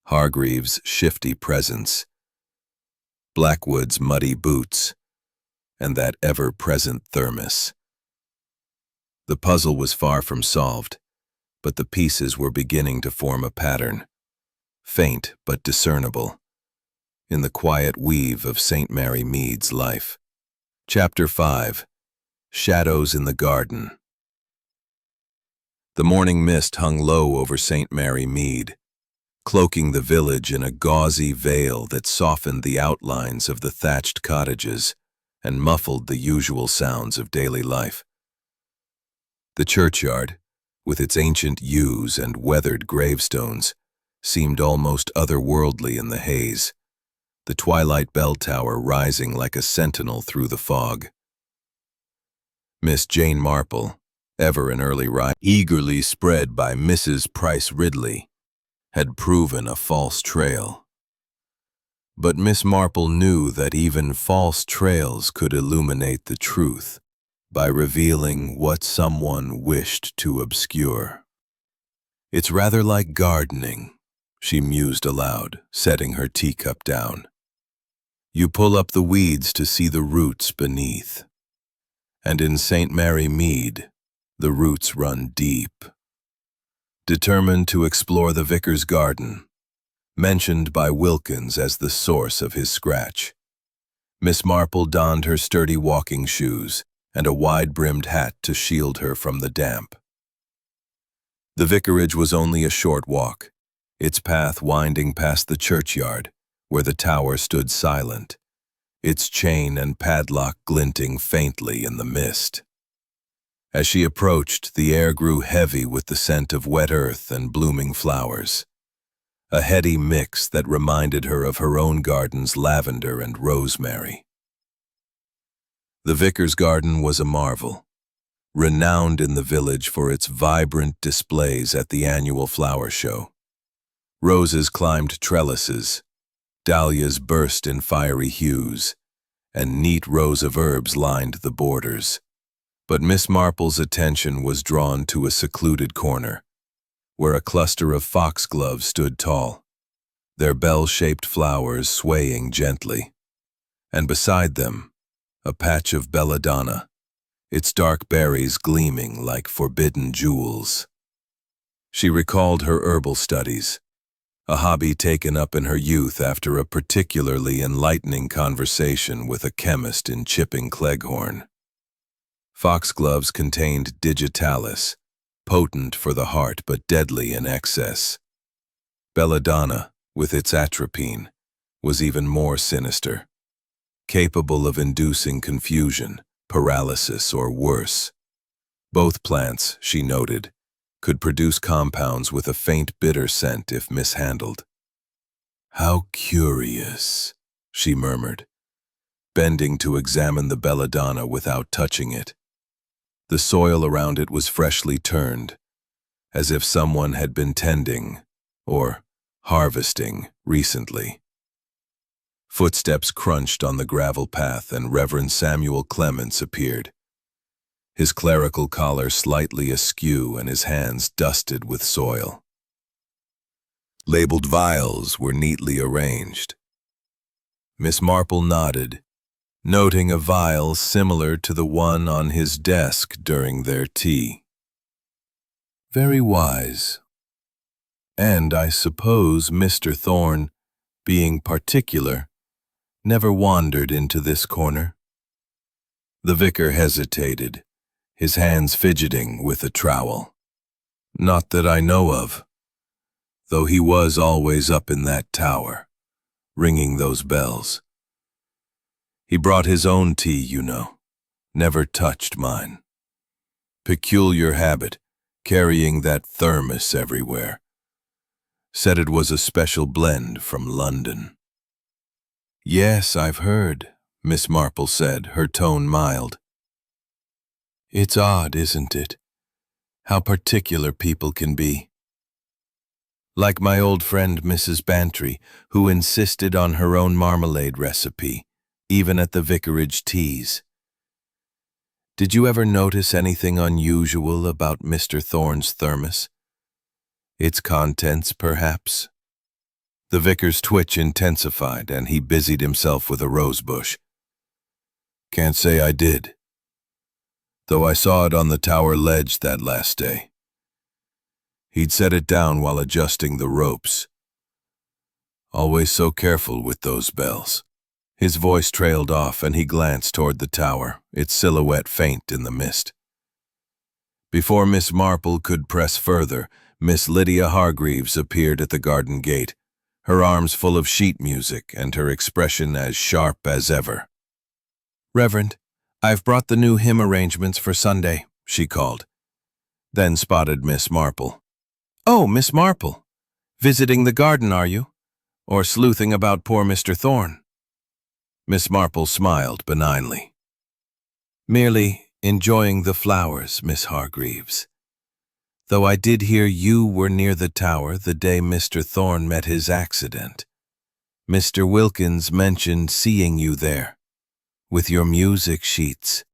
Hargreaves' shifty presence, Blackwood's muddy boots, and that ever-present thermos. The puzzle was far from solved, but the pieces were beginning to form a pattern, faint but discernible, in the quiet weave of St. Mary Mead's life. Chapter 5. Shadows in the Garden. The morning mist hung low over St. Mary Mead, cloaking the village in a gauzy veil that softened the outlines of the thatched cottages and muffled the usual sounds of daily life. The churchyard, with its ancient yews and weathered gravestones, seemed almost otherworldly in the haze, the twilight bell tower rising like a sentinel through the fog. Miss Jane Marple, ever an early riser, eagerly spread by Mrs. Price Ridley, had proven a false trail. But Miss Marple knew that even false trails could illuminate the truth by revealing what someone wished to obscure. "It's rather like gardening," she mused aloud, setting her teacup down. "You pull up the weeds to see the roots beneath. And in St. Mary Mead, the roots run deep." Determined to explore the vicar's garden, mentioned by Wilkins as the source of his scratch, Miss Marple donned her sturdy walking shoes and a wide-brimmed hat to shield her from the damp. The vicarage was only a short walk, its path winding past the churchyard, where the tower stood silent, its chain and padlock glinting faintly in the mist. As she approached, the air grew heavy with the scent of wet earth and blooming flowers, a heady mix that reminded her of her own garden's lavender and rosemary. The vicar's garden was a marvel, renowned in the village for its vibrant displays at the annual flower show. Roses climbed trellises, dahlias burst in fiery hues, and neat rows of herbs lined the borders. But Miss Marple's attention was drawn to a secluded corner, where a cluster of foxgloves stood tall, their bell-shaped flowers swaying gently, and beside them, a patch of belladonna, its dark berries gleaming like forbidden jewels. She recalled her herbal studies, a hobby taken up in her youth after a particularly enlightening conversation with a chemist in Chipping Cleghorn. Foxgloves contained digitalis, potent for the heart but deadly in excess. Belladonna, with its atropine, was even more sinister, capable of inducing confusion, paralysis, or worse. Both plants, she noted, could produce compounds with a faint bitter scent if mishandled. "How curious," she murmured, bending to examine the belladonna without touching it. The soil around it was freshly turned, as if someone had been tending, or harvesting, recently. Footsteps crunched on the gravel path and Reverend Samuel Clements appeared, his clerical collar slightly askew and his hands dusted with soil. Labeled vials were neatly arranged. Miss Marple nodded, noting a vial similar to the one on his desk during their tea. "Very wise. And I suppose Mr. Thorne, being particular, never wandered into this corner?" The vicar hesitated, his hands fidgeting with a trowel. "Not that I know of, though he was always up in that tower, ringing those bells. He brought his own tea, you know, never touched mine. Peculiar habit, carrying that thermos everywhere. Said it was a special blend from London." "Yes, I've heard," Miss Marple said, her tone mild. "It's odd, isn't it, how particular people can be?" like my old friend Mrs. Bantry, who insisted on her own marmalade recipe, even at the vicarage teas. Did you ever notice anything unusual about Mr. Thorne's thermos? Its contents, perhaps? The vicar's twitch intensified, and he busied himself with a rosebush. Can't say I did, though I saw it on the tower ledge that last day. He'd set it down while adjusting the ropes. Always so careful with those bells. His voice trailed off, and he glanced toward the tower, its silhouette faint in the mist. Before Miss Marple could press further, Miss Lydia Hargreaves appeared at the garden gate, her arms full of sheet music and her expression as sharp as ever. "Reverend, I've brought the new hymn arrangements for Sunday," she called. Then spotted Miss Marple. "Oh, Miss Marple, visiting the garden, are you? Or sleuthing about poor Mr. Thorne?" Miss Marple smiled benignly. "Merely enjoying the flowers, Miss Hargreaves. Though I did hear you were near the tower the day Mr. Thorne met his accident. Mr. Wilkins mentioned seeing you there, with your music sheets."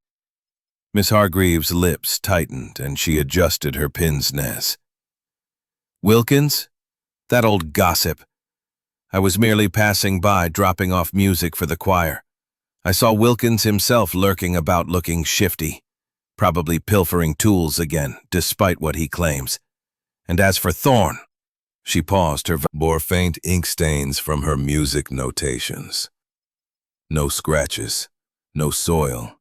Miss Hargreaves' lips tightened, and she adjusted her pince nez. "Wilkins? That old gossip. I was merely passing by, dropping off music for the choir. I saw Wilkins himself lurking about looking shifty, probably pilfering tools again, despite what he claims. And as for Thorne," she paused, her bore faint ink stains from her music notations. No scratches, no soil,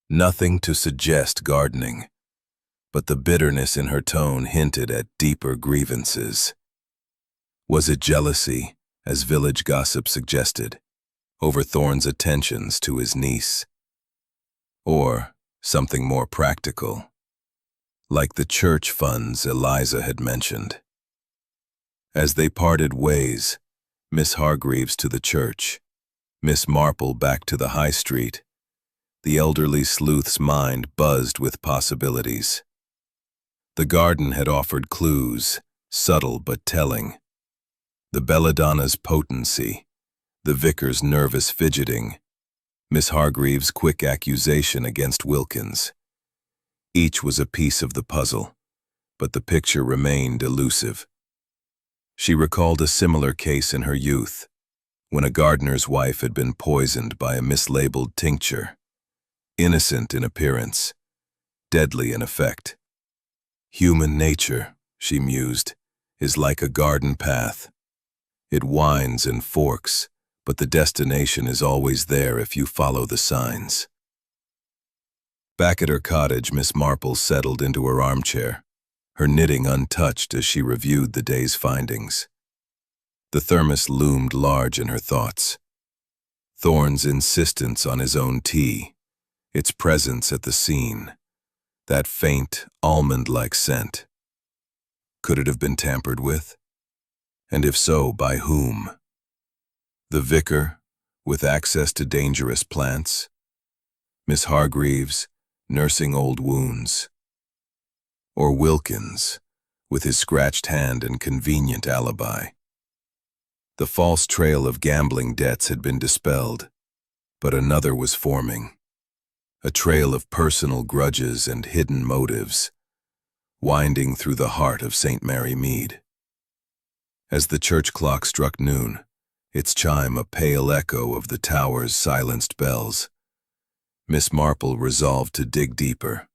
nothing to suggest gardening, but the bitterness in her tone hinted at deeper grievances. Was it jealousy, as village gossip suggested, over Thorne's attentions to his niece? Or something more practical, like the church funds Eliza had mentioned? As they parted ways, Miss Hargreaves to the church, Miss Marple back to the high street, the elderly sleuth's mind buzzed with possibilities. The garden had offered clues, subtle but telling. The belladonna's potency, the vicar's nervous fidgeting, Miss Hargreaves' quick accusation against Wilkins. Each was a piece of the puzzle, but the picture remained elusive. She recalled a similar case in her youth, when a gardener's wife had been poisoned by a mislabeled tincture. Innocent in appearance, deadly in effect. Human nature, she mused, is like a garden path. It winds and forks, but the destination is always there if you follow the signs. Back at her cottage, Miss Marple settled into her armchair, her knitting untouched as she reviewed the day's findings. The thermos loomed large in her thoughts. Thorne's insistence on his own tea, its presence at the scene, that faint, almond-like scent. Could it have been tampered with? And if so, by whom? The vicar, with access to dangerous plants? Miss Hargreaves, nursing old wounds? Or Wilkins, with his scratched hand and convenient alibi? The false trail of gambling debts had been dispelled, but another was forming. A trail of personal grudges and hidden motives, winding through the heart of St. Mary Mead. As the church clock struck noon, its chime a pale echo of the tower's silenced bells, Miss Marple resolved to dig deeper.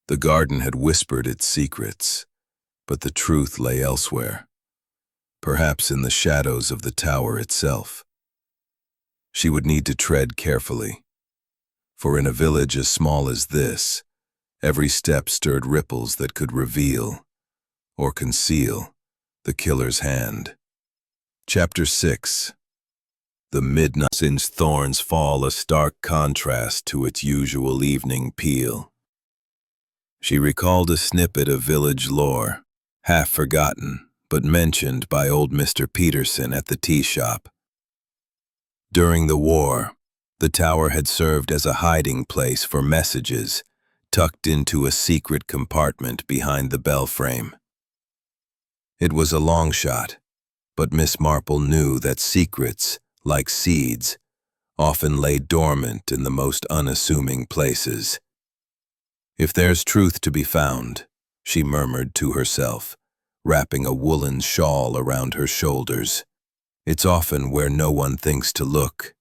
The garden had whispered its secrets, but the truth lay elsewhere, perhaps in the shadows of the tower itself. She would need to tread carefully, for in a village as small as this, every step stirred ripples that could reveal or conceal the killer's hand. Chapter 6. The midnight since Thorne's fall, a stark contrast to its usual evening peal. She recalled a snippet of village lore, half forgotten, but mentioned by old Mr. Peterson at the tea shop. During the war, the tower had served as a hiding place for messages, tucked into a secret compartment behind the bell frame. It was a long shot, but Miss Marple knew that secrets, like seeds, often lay dormant in the most unassuming places. If there's truth to be found, she murmured to herself, wrapping a woolen shawl around her shoulders, it's often where no one thinks to look.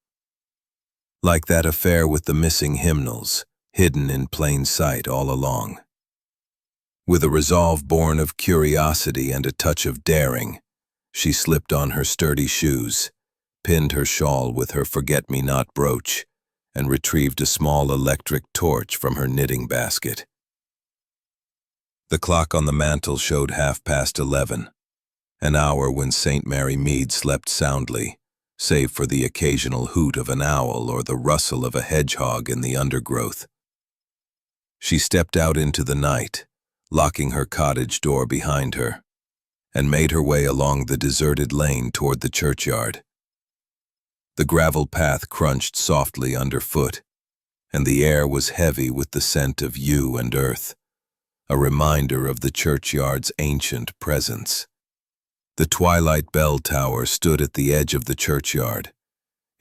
Like that affair with the missing hymnals, hidden in plain sight all along. With a resolve born of curiosity and a touch of daring, she slipped on her sturdy shoes, pinned her shawl with her forget-me-not brooch, and retrieved a small electric torch from her knitting basket. The clock on the mantel showed 11:30, an hour when St. Mary Mead slept soundly, save for the occasional hoot of an owl or the rustle of a hedgehog in the undergrowth. She stepped out into the night, locking her cottage door behind her, and made her way along the deserted lane toward the churchyard. The gravel path crunched softly underfoot, and the air was heavy with the scent of yew and earth, a reminder of the churchyard's ancient presence. The twilight bell tower stood at the edge of the churchyard,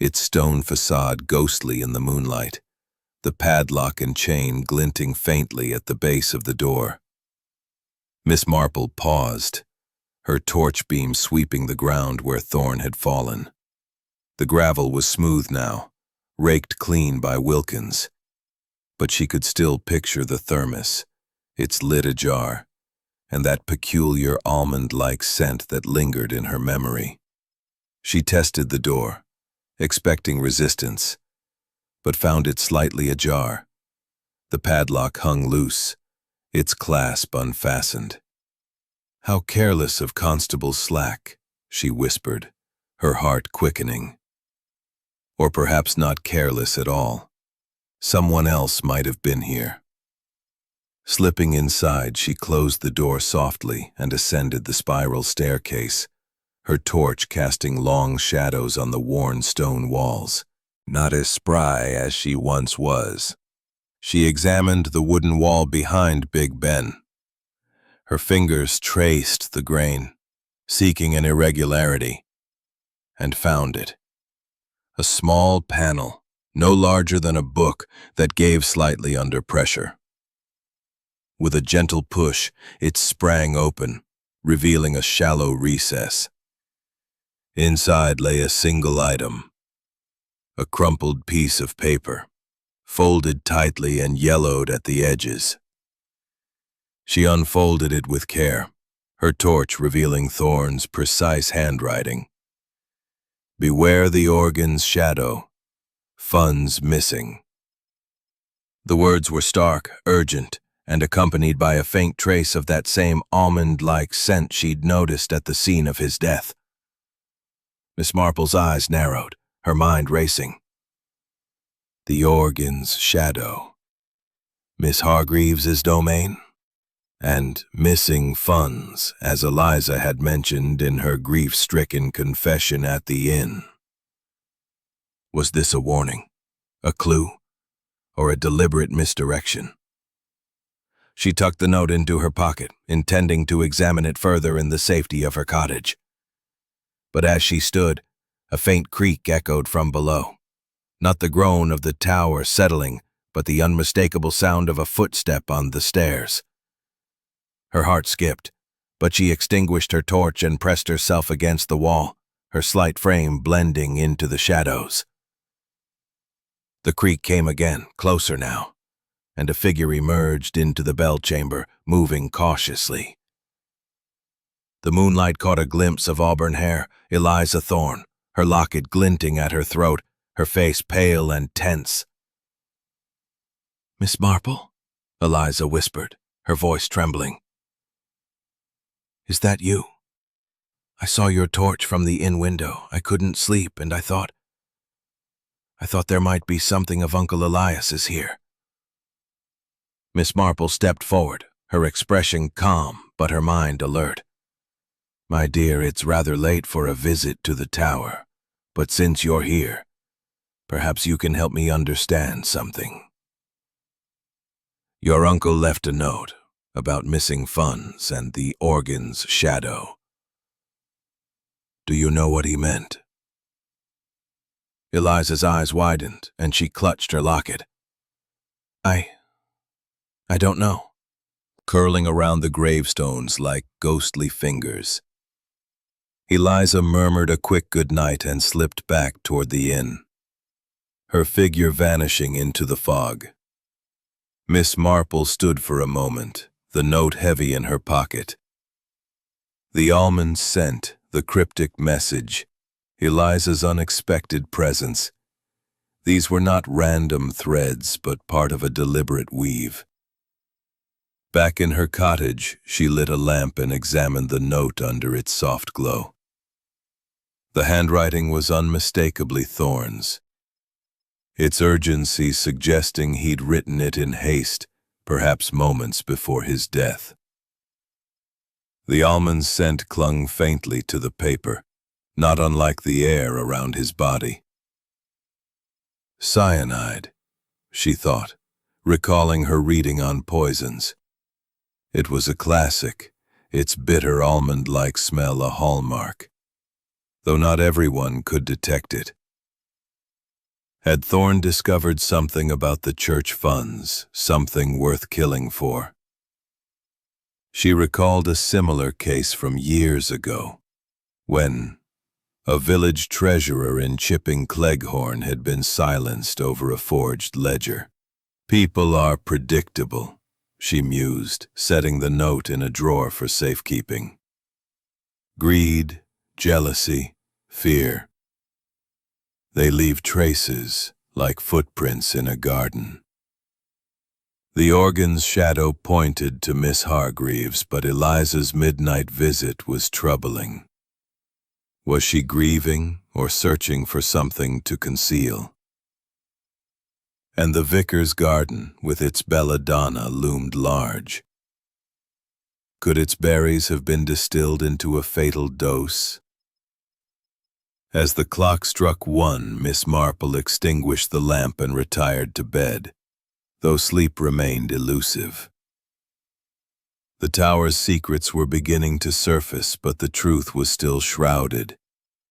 its stone facade ghostly in the moonlight, the padlock and chain glinting faintly at the base of the door. Miss Marple paused, her torch beam sweeping the ground where Thorn had fallen. The gravel was smooth now, raked clean by Wilkins, but she could still picture the thermos, its lid ajar, and that peculiar almond-like scent that lingered in her memory. She tested the door, expecting resistance, but found it slightly ajar. The padlock hung loose, its clasp unfastened. "How careless of Constable Slack," she whispered, her heart quickening. Or perhaps not careless at all. Someone else might have been here. Slipping inside, she closed the door softly and ascended the spiral staircase, her torch casting long shadows on the worn stone walls. Not as spry as she once was. She examined the wooden wall behind Big Ben. Her fingers traced the grain, seeking an irregularity, and found it. A small panel, no larger than a book, that gave slightly under pressure. With a gentle push, it sprang open, revealing a shallow recess. Inside lay a single item, a crumpled piece of paper, folded tightly and yellowed at the edges. She unfolded it with care, her torch revealing Thorn's precise handwriting. "Beware the organ's shadow. Funds missing." The words were stark, urgent, and accompanied by a faint trace of that same almond-like scent she'd noticed at the scene of his death. Miss Marple's eyes narrowed, her mind racing. The organ's shadow. Miss Hargreaves's domain? And missing funds, as Eliza had mentioned in her grief-stricken confession at the inn. Was this a warning, a clue, or a deliberate misdirection? She tucked the note into her pocket, intending to examine it further in the safety of her cottage. But as she stood, a faint creak echoed from below. Not the groan of the tower settling, but the unmistakable sound of a footstep on the stairs. Her heart skipped, but she extinguished her torch and pressed herself against the wall, her slight frame blending into the shadows. The creak came again, closer now, and a figure emerged into the bell chamber, moving cautiously. The moonlight caught a glimpse of auburn hair, Eliza Thorn, her locket glinting at her throat, her face pale and tense. "Miss Marple?" Eliza whispered, her voice trembling. "Is that you? I saw your torch from the inn window. I couldn't sleep, and I thought there might be something of Uncle Elias's here." Miss Marple stepped forward, her expression calm, but her mind alert. "My dear, it's rather late for a visit to the tower, but since you're here, perhaps you can help me understand something. Your uncle left a note about missing funds and the organ's shadow. Do you know what he meant?" Eliza's eyes widened, and she clutched her locket. I don't know. Curling around the gravestones like ghostly fingers. Eliza murmured a quick goodnight and slipped back toward the inn, her figure vanishing into the fog. Miss Marple stood for a moment, the note heavy in her pocket. The almond scent, the cryptic message, Eliza's unexpected presence. These were not random threads, but part of a deliberate weave. Back in her cottage, she lit a lamp and examined the note under its soft glow. The handwriting was unmistakably Thorne's, its urgency suggesting he'd written it in haste, perhaps moments before his death. The almond scent clung faintly to the paper, not unlike the air around his body. Cyanide, she thought, recalling her reading on poisons. It was a classic, its bitter almond-like smell a hallmark, though not everyone could detect it. Had Thorne discovered something about the church funds, something worth killing for? She recalled a similar case from years ago, when a village treasurer in Chipping Cleghorn had been silenced over a forged ledger. People are predictable, she mused, setting the note in a drawer for safekeeping. Greed, jealousy, fear. They leave traces, like footprints in a garden. The organ's shadow pointed to Miss Hargreaves, but Eliza's midnight visit was troubling. Was she grieving or searching for something to conceal? And the vicar's garden, with its belladonna, loomed large. Could its berries have been distilled into a fatal dose? As the clock struck 1, Miss Marple extinguished the lamp and retired to bed, though sleep remained elusive. The tower's secrets were beginning to surface, but the truth was still shrouded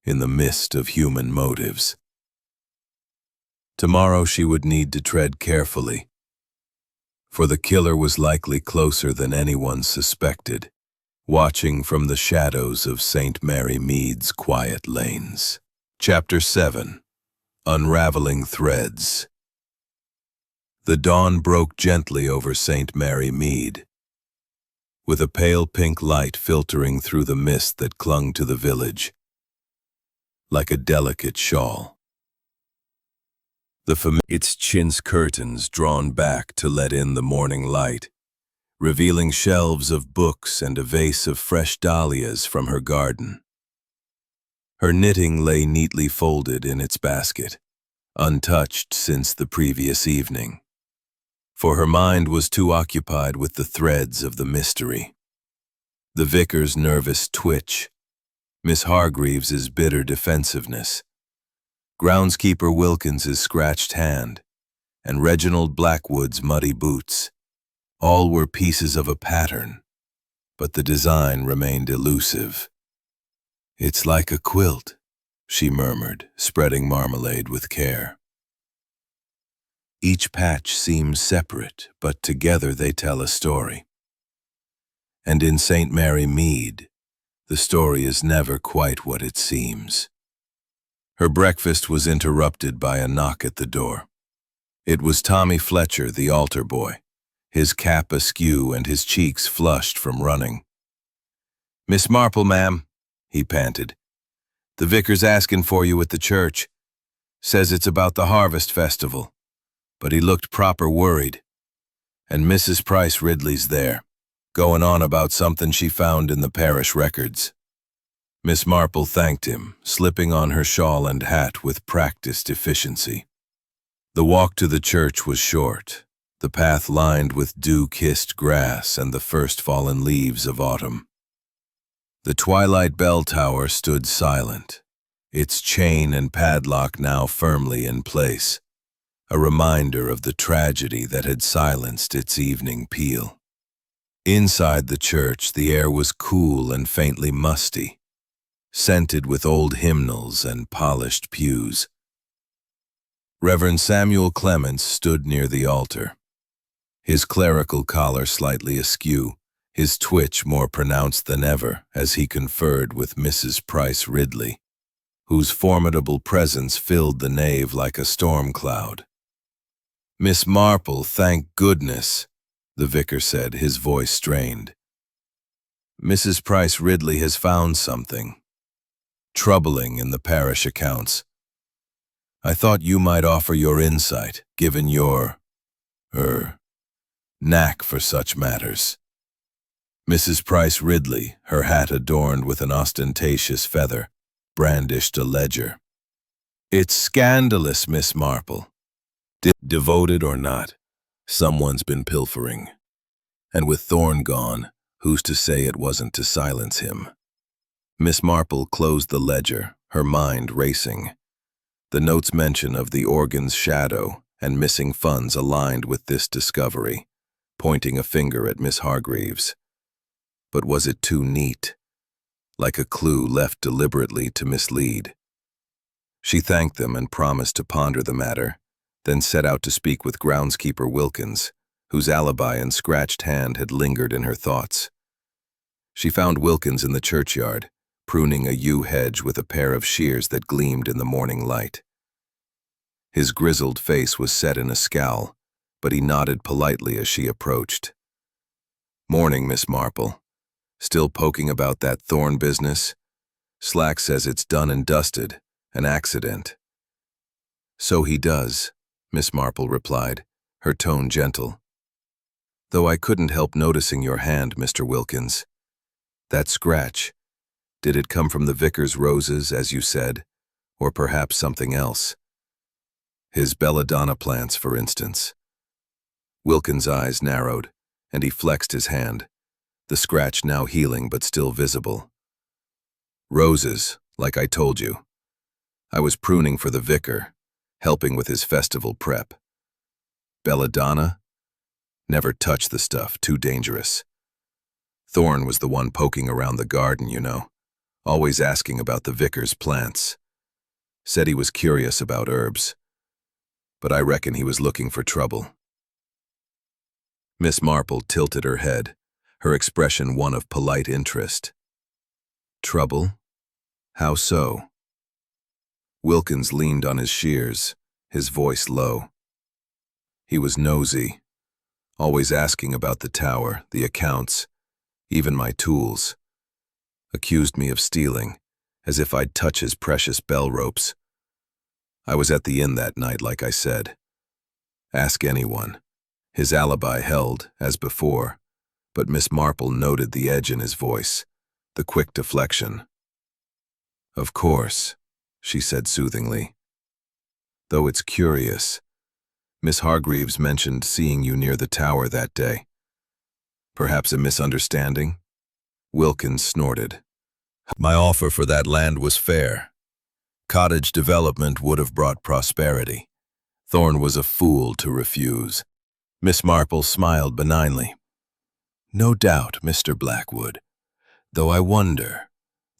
in the mist of human motives. Tomorrow she would need to tread carefully, for the killer was likely closer than anyone suspected, watching from the shadows of St. Mary Mead's quiet lanes. Chapter 7. Unraveling Threads. The dawn broke gently over St. Mary Mead, with a pale pink light filtering through the mist that clung to the village, like a delicate shawl. Its chintz curtains drawn back to let in the morning light, revealing shelves of books and a vase of fresh dahlias from her garden. Her knitting lay neatly folded in its basket, untouched since the previous evening, for her mind was too occupied with the threads of the mystery. The vicar's nervous twitch, Miss Hargreaves's bitter defensiveness, groundskeeper Wilkins's scratched hand, and Reginald Blackwood's muddy boots. All were pieces of a pattern, but the design remained elusive. "It's like a quilt," she murmured, spreading marmalade with care. Each patch seems separate, but together they tell a story. And in St. Mary Mead, the story is never quite what it seems. Her breakfast was interrupted by a knock at the door. It was Tommy Fletcher, the altar boy, his cap askew and his cheeks flushed from running. "Miss Marple, ma'am," he panted. "The vicar's asking for you at the church. Says it's about the harvest festival." But he looked proper worried. "And Mrs. Price Ridley's there, going on about something she found in the parish records." Miss Marple thanked him, slipping on her shawl and hat with practiced efficiency. The walk to the church was short, the path lined with dew-kissed grass and the first fallen leaves of autumn. The twilight bell tower stood silent, its chain and padlock now firmly in place, a reminder of the tragedy that had silenced its evening peal. Inside the church, the air was cool and faintly musty, scented with old hymnals and polished pews. Reverend Samuel Clements stood near the altar, his clerical collar slightly askew, his twitch more pronounced than ever as he conferred with Mrs. Price Ridley, whose formidable presence filled the nave like a storm cloud. "Miss Marple, thank goodness," the vicar said, his voice strained. "Mrs. Price Ridley has found something troubling in the parish accounts. I thought you might offer your insight, given your, knack for such matters." Mrs. Price Ridley, her hat adorned with an ostentatious feather, brandished a ledger. "It's scandalous, Miss Marple. Devoted or not, someone's been pilfering. And with Thorne gone, who's to say it wasn't to silence him?" Miss Marple closed the ledger, her mind racing. The note's mention of the organ's shadow and missing funds aligned with this discovery, pointing a finger at Miss Hargreaves. But was it too neat? Like a clue left deliberately to mislead? She thanked them and promised to ponder the matter, then set out to speak with groundskeeper Wilkins, whose alibi and scratched hand had lingered in her thoughts. She found Wilkins in the churchyard, pruning a yew hedge with a pair of shears that gleamed in the morning light. His grizzled face was set in a scowl, but he nodded politely as she approached. "Morning, Miss Marple. Still poking about that Thorne business? Slack says it's done and dusted, an accident." "So he does," Miss Marple replied, her tone gentle. "Though I couldn't help noticing your hand, Mr. Wilkins. That scratch, did it come from the vicar's roses, as you said, or perhaps something else? His belladonna plants, for instance." Wilkins' eyes narrowed, and he flexed his hand, the scratch now healing but still visible. "Roses, like I told you. I was pruning for the vicar, helping with his festival prep. Belladonna? Never touch the stuff, too dangerous. Thorne was the one poking around the garden, you know, always asking about the vicar's plants. Said he was curious about herbs, but I reckon he was looking for trouble." Miss Marple tilted her head, her expression one of polite interest. "Trouble? How so?" Wilkins leaned on his shears, his voice low. "He was nosy, always asking about the tower, the accounts, even my tools. Accused me of stealing, as if I'd touch his precious bell ropes. I was at the inn that night, like I said. Ask anyone." His alibi held, as before, but Miss Marple noted the edge in his voice, the quick deflection. "Of course," she said soothingly. "Though it's curious. Miss Hargreaves mentioned seeing you near the tower that day. Perhaps a misunderstanding?" Wilkins snorted. "My offer for that land was fair. Cottage development would have brought prosperity. Thorne was a fool to refuse." Miss Marple smiled benignly. "No doubt, Mr. Blackwood. Though I wonder,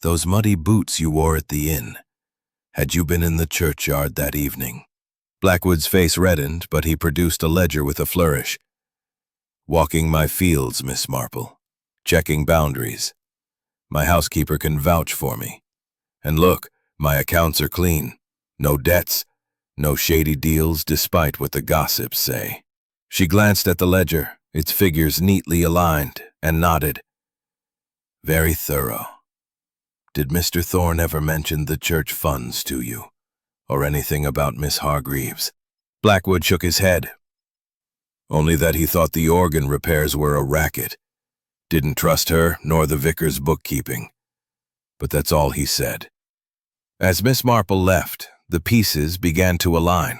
those muddy boots you wore at the inn, had you been in the churchyard that evening?" Blackwood's face reddened, but he produced a ledger with a flourish. "Walking my fields, Miss Marple. Checking boundaries. My housekeeper can vouch for me. And look, my accounts are clean. No debts, no shady deals, despite what the gossips say." She glanced at the ledger, its figures neatly aligned, and nodded. "Very thorough. Did Mr. Thorne ever mention the church funds to you, or anything about Miss Hargreaves?" Blackwood shook his head. "Only that he thought the organ repairs were a racket. Didn't trust her nor the vicar's bookkeeping. But that's all he said." As Miss Marple left, the pieces began to align.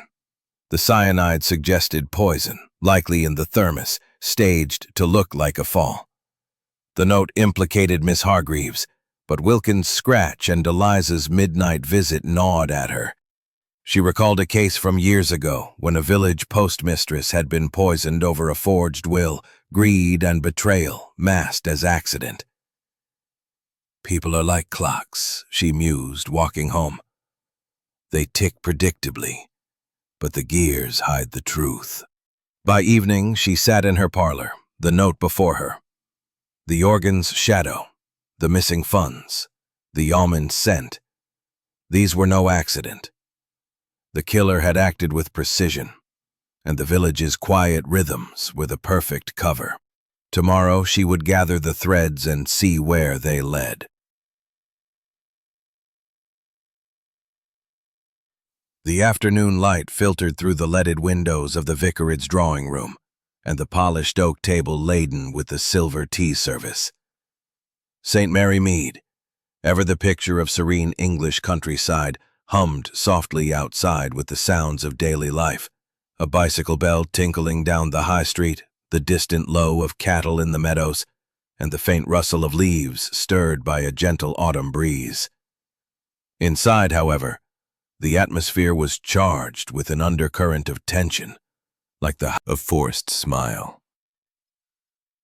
The cyanide suggested poison, likely in the thermos, staged to look like a fall. The note implicated Miss Hargreaves, but Wilkins' scratch and Eliza's midnight visit gnawed at her. She recalled a case from years ago when a village postmistress had been poisoned over a forged will, greed and betrayal masked as accident. People are like clocks, she mused, walking home. They tick predictably, but the gears hide the truth. By evening, she sat in her parlor, the note before her. The organ's shadow, the missing funds, the almond scent. These were no accident. The killer had acted with precision, and the village's quiet rhythms were the perfect cover. Tomorrow she would gather the threads and see where they led. The afternoon light filtered through the leaded windows of the vicarage drawing room, and the polished oak table laden with the silver tea service. St. Mary Mead, ever the picture of serene English countryside, hummed softly outside with the sounds of daily life. A bicycle bell tinkling down the high street, the distant low of cattle in the meadows, and the faint rustle of leaves stirred by a gentle autumn breeze. Inside, however, the atmosphere was charged with an undercurrent of tension, like the of forced smile.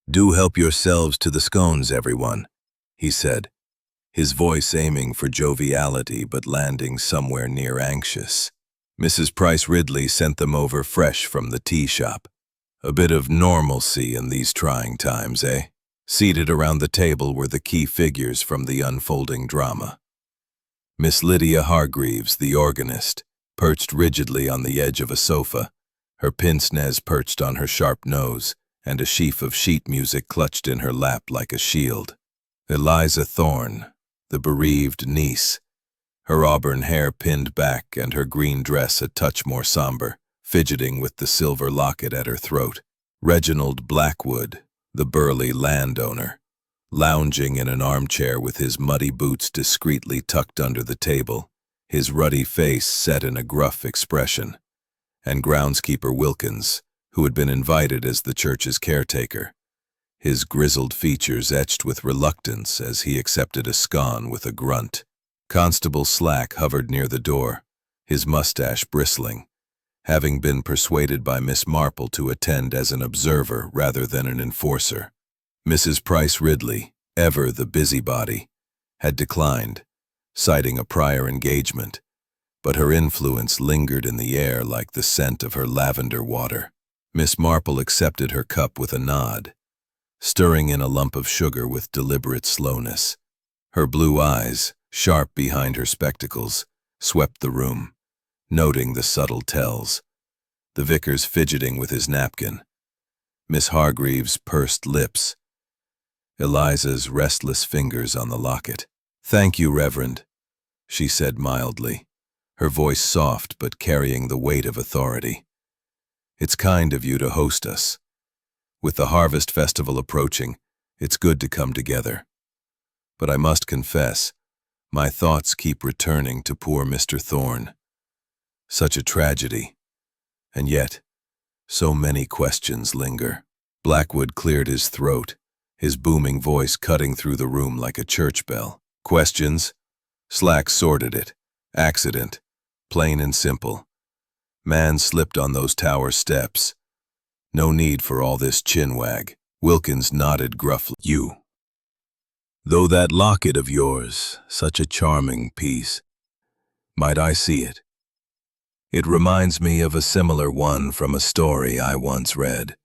"Do help yourselves to the scones, everyone," he said, his voice aiming for joviality but landing somewhere near anxious. Mrs. Price Ridley sent them over fresh from the tea shop. A bit of normalcy in these trying times, eh? Seated around the table were the key figures from the unfolding drama. Miss Lydia Hargreaves, the organist, perched rigidly on the edge of a sofa, her pince-nez perched on her sharp nose, and a sheaf of sheet music clutched in her lap like a shield. Eliza Thorne, the bereaved niece, her auburn hair pinned back and her green dress a touch more somber, fidgeting with the silver locket at her throat. Reginald Blackwood, the burly landowner, lounging in an armchair with his muddy boots discreetly tucked under the table, his ruddy face set in a gruff expression, and groundskeeper Wilkins, who had been invited as the church's caretaker, his grizzled features etched with reluctance as he accepted a scone with a grunt. Constable Slack hovered near the door, his mustache bristling, having been persuaded by Miss Marple to attend as an observer rather than an enforcer. Mrs. Price Ridley, ever the busybody, had declined, citing a prior engagement, but her influence lingered in the air like the scent of her lavender water. Miss Marple accepted her cup with a nod, stirring in a lump of sugar with deliberate slowness. Her blue eyes, sharp behind her spectacles, swept the room, noting the subtle tells. The vicar's fidgeting with his napkin, Miss Hargreaves' pursed lips, Eliza's restless fingers on the locket. "Thank you, Reverend," she said mildly, her voice soft but carrying the weight of authority. "It's kind of you to host us. With the harvest festival approaching, it's good to come together. But I must confess, my thoughts keep returning to poor Mr. Thorne. Such a tragedy, and yet, so many questions linger." Blackwood cleared his throat, his booming voice cutting through the room like a church bell. "Questions?" Slack sorted it. "Accident. Plain and simple. Man slipped on those tower steps. No need for all this chinwag." Wilkins nodded gruffly. "You. Though that locket of yours, such a charming piece. Might I see it? It reminds me of a similar one from a story I once read,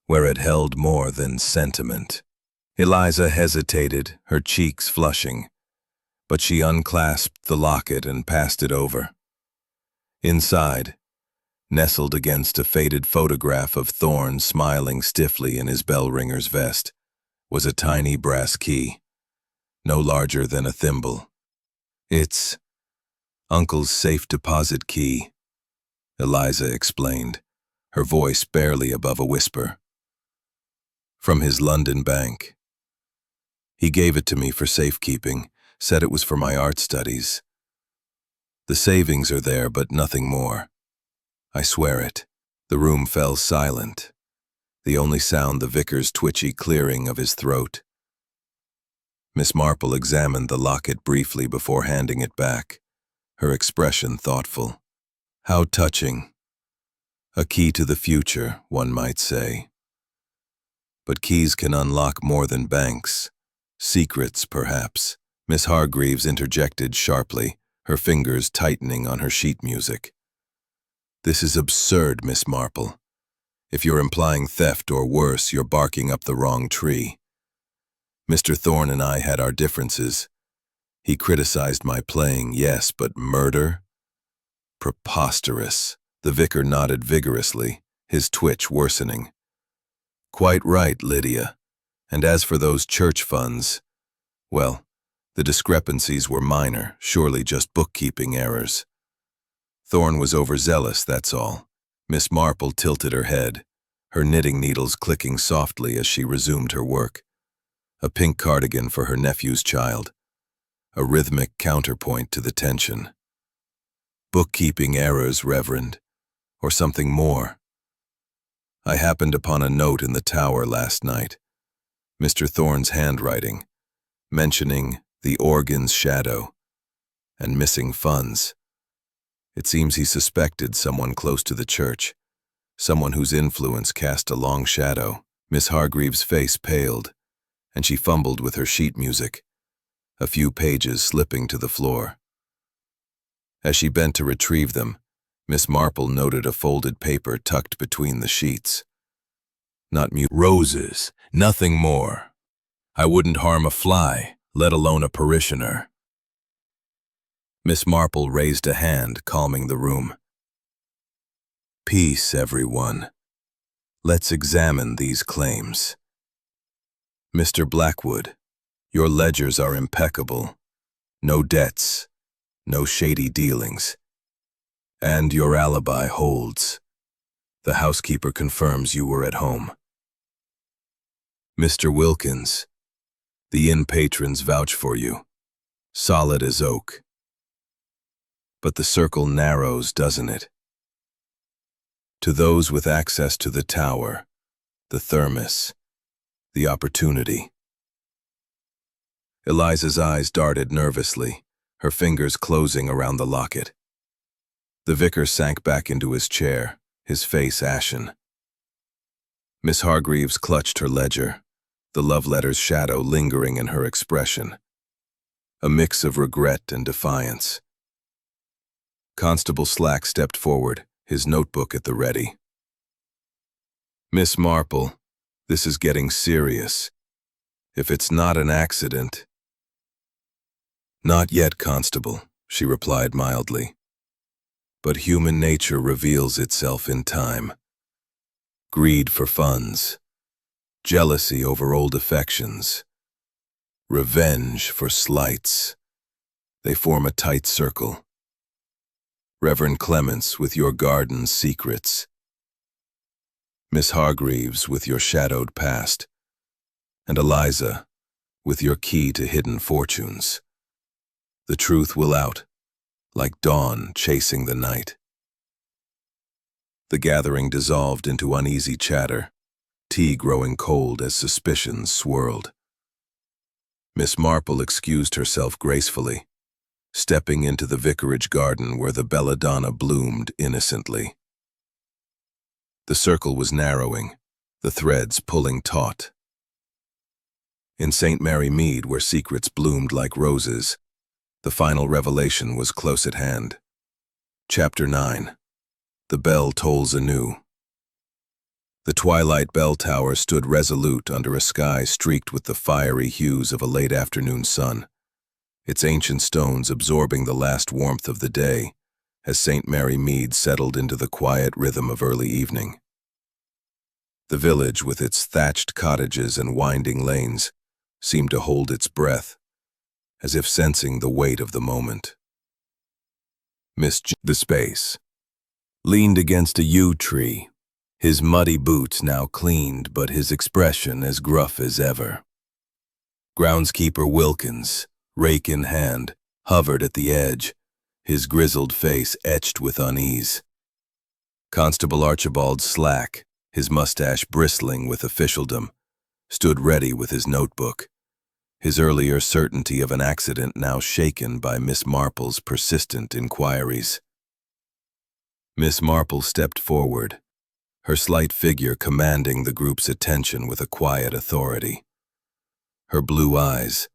where it held more than sentiment." Eliza hesitated, her cheeks flushing, but she unclasped the locket and passed it over. Inside, nestled against a faded photograph of Thorne smiling stiffly in his bell-ringer's vest, was a tiny brass key, no larger than a thimble. "It's Uncle's safe deposit key," Eliza explained, her voice barely above a whisper. "From his London bank. He gave it to me for safekeeping, said it was for my art studies. The savings are there, but nothing more. I swear it." The room fell silent, the only sound the vicar's twitchy clearing of his throat. Miss Marple examined the locket briefly before handing it back, her expression thoughtful. "How touching. A key to the future, one might say. But keys can unlock more than banks. Secrets, perhaps." Miss Hargreaves interjected sharply, her fingers tightening on her sheet music. This is absurd, Miss Marple. If you're implying theft or worse, you're barking up the wrong tree. Mr. Thorne and I had our differences. He criticized my playing, yes, but murder? Preposterous. The vicar nodded vigorously, his twitch worsening. Quite right, Lydia. And as for those church funds, well, the discrepancies were minor, surely just bookkeeping errors. Thorne was overzealous, that's all. Miss Marple tilted her head, her knitting needles clicking softly as she resumed her work. A pink cardigan for her nephew's child, a rhythmic counterpoint to the tension. Bookkeeping errors, Reverend, or something more. I happened upon a note in the tower last night, Mr. Thorne's handwriting, mentioning the organ's shadow and missing funds. It seems he suspected someone close to the church, someone whose influence cast a long shadow. Miss Hargreaves' face paled, and she fumbled with her sheet music, a few pages slipping to the floor. As she bent to retrieve them, Miss Marple noted a folded paper tucked between the sheets. Not roses, nothing more. I wouldn't harm a fly, let alone a parishioner. Miss Marple raised a hand, calming the room. Peace, everyone. Let's examine these claims. Mr. Blackwood, your ledgers are impeccable. No debts, no shady dealings. And your alibi holds. The housekeeper confirms you were at home. Mr. Wilkins, the inn patrons vouch for you, solid as oak. But the circle narrows, doesn't it? To those with access to the tower, the thermos, the opportunity. Eliza's eyes darted nervously, her fingers closing around the locket. The vicar sank back into his chair, his face ashen. Miss Hargreaves clutched her ledger, the love letter's shadow lingering in her expression. A mix of regret and defiance. Constable Slack stepped forward, his notebook at the ready. Miss Marple, this is getting serious. If it's not an accident— Not yet, Constable, she replied mildly. But human nature reveals itself in time. Greed for funds, jealousy over old affections, revenge for slights. They form a tight circle. Reverend Clements with your garden secrets. Miss Hargreaves with your shadowed past. And Eliza with your key to hidden fortunes. The truth will out, like dawn chasing the night. The gathering dissolved into uneasy chatter, tea growing cold as suspicions swirled. Miss Marple excused herself gracefully, stepping into the vicarage garden where the belladonna bloomed innocently. The circle was narrowing, the threads pulling taut. In St. Mary Mead, where secrets bloomed like roses, the final revelation was close at hand. Chapter 9. The bell tolls anew. The twilight bell tower stood resolute under a sky streaked with the fiery hues of a late afternoon sun, its ancient stones absorbing the last warmth of the day as St. Mary Mead settled into the quiet rhythm of early evening. The village, with its thatched cottages and winding lanes, seemed to hold its breath, as if sensing the weight of the moment. The space, leaned against a yew tree, his muddy boots now cleaned but his expression as gruff as ever. Groundskeeper Wilkins, rake in hand, hovered at the edge, his grizzled face etched with unease. Constable Archibald Slack, his mustache bristling with officialdom, stood ready with his notebook, his earlier certainty of an accident now shaken by Miss Marple's persistent inquiries. Miss Marple stepped forward, her slight figure commanding the group's attention with a quiet authority. Her blue eyes,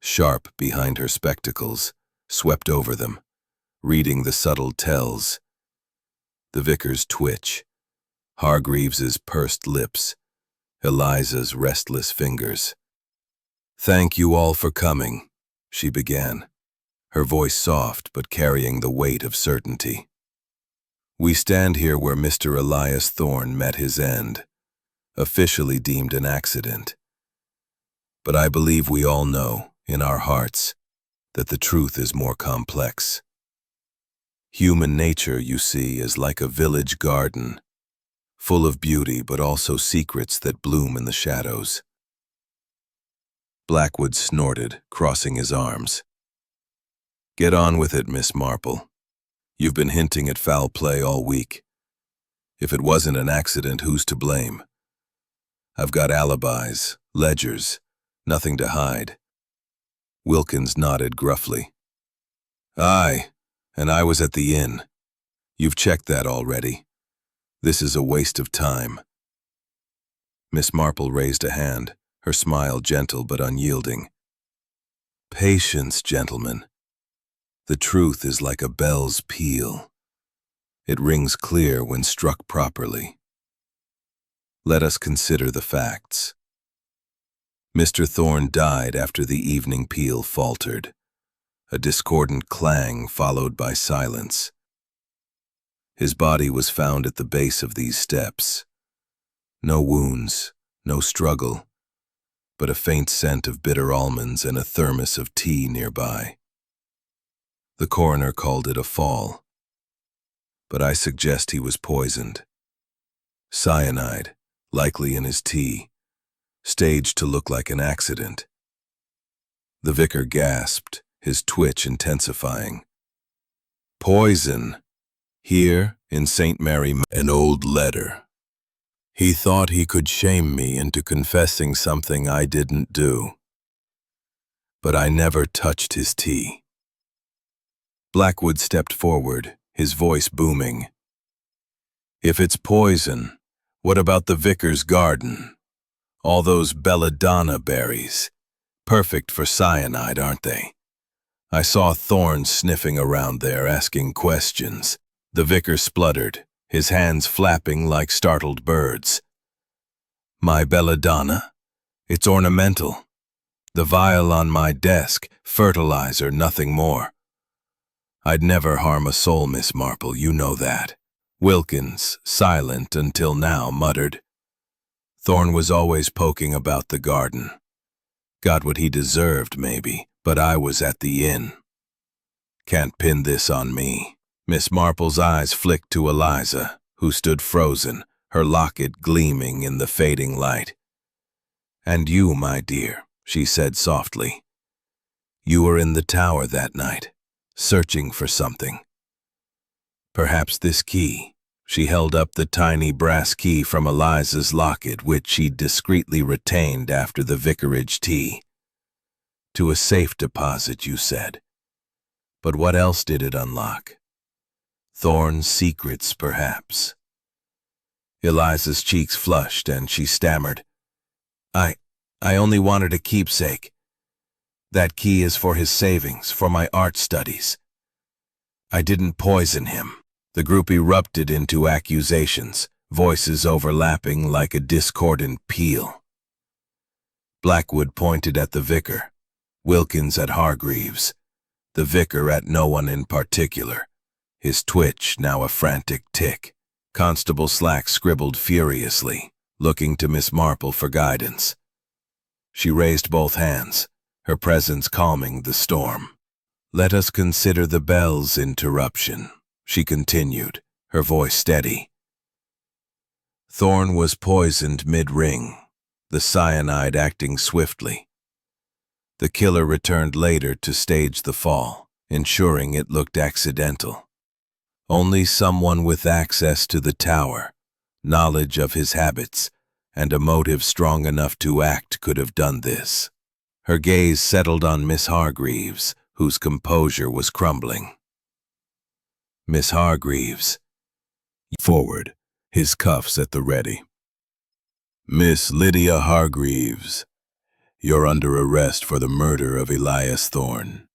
sharp behind her spectacles, swept over them, reading the subtle tells. The vicar's twitch, Hargreaves's pursed lips, Eliza's restless fingers. "Thank you all for coming," she began, her voice soft but carrying the weight of certainty. "We stand here where Mr. Elias Thorne met his end, officially deemed an accident. But I believe we all know, in our hearts, that the truth is more complex. Human nature, you see, is like a village garden, full of beauty but also secrets that bloom in the shadows." Blackwood snorted, crossing his arms. "Get on with it, Miss Marple. You've been hinting at foul play all week. If it wasn't an accident, who's to blame? I've got alibis, ledgers, nothing to hide." Wilkins nodded gruffly. "Aye, and I was at the inn. You've checked that already. This is a waste of time." Miss Marple raised a hand, her smile gentle but unyielding. "Patience, gentlemen. The truth is like a bell's peal. It rings clear when struck properly. Let us consider the facts. Mr. Thorne died after the evening peal faltered, a discordant clang followed by silence. His body was found at the base of these steps. No wounds, no struggle, but a faint scent of bitter almonds and a thermos of tea nearby. The coroner called it a fall, but I suggest he was poisoned. Cyanide, likely in his tea, staged to look like an accident." The vicar gasped, his twitch intensifying. "Poison! Here, in St. Mary, an old letter. He thought he could shame me into confessing something I didn't do. But I never touched his tea." Blackwood stepped forward, his voice booming. "If it's poison, what about the vicar's garden? All those belladonna berries. Perfect for cyanide, aren't they? I saw Thorne sniffing around there, asking questions." The vicar spluttered, his hands flapping like startled birds. "My belladonna? It's ornamental. The vial on my desk, fertilizer, nothing more. I'd never harm a soul, Miss Marple, you know that." Wilkins, silent until now, muttered, "Thorne was always poking about the garden. Got what he deserved, maybe, but I was at the inn. Can't pin this on me." Miss Marple's eyes flicked to Eliza, who stood frozen, her locket gleaming in the fading light. "And you, my dear," she said softly. "You were in the tower that night, searching for something. Perhaps this key." She held up the tiny brass key from Eliza's locket, which she'd discreetly retained after the vicarage tea. "To a safe deposit, you said. But what else did it unlock? Thorne's secrets, perhaps." Eliza's cheeks flushed, and she stammered, I only wanted a keepsake. That key is for his savings, for my art studies. I didn't poison him." The group erupted into accusations, voices overlapping like a discordant peal. Blackwood pointed at the vicar, Wilkins at Hargreaves, the vicar at no one in particular, his twitch now a frantic tick. Constable Slack scribbled furiously, looking to Miss Marple for guidance. She raised both hands, her presence calming the storm. "Let us consider the bell's interruption," she continued, her voice steady. "Thorne was poisoned mid-ring, the cyanide acting swiftly. The killer returned later to stage the fall, ensuring it looked accidental. Only someone with access to the tower, knowledge of his habits, and a motive strong enough to act could have done this." Her gaze settled on Miss Hargreaves, whose composure was crumbling. "Miss Hargreaves." Forward, his cuffs at the ready. "Miss Lydia Hargreaves, You're under arrest for the murder of Elias Thorne.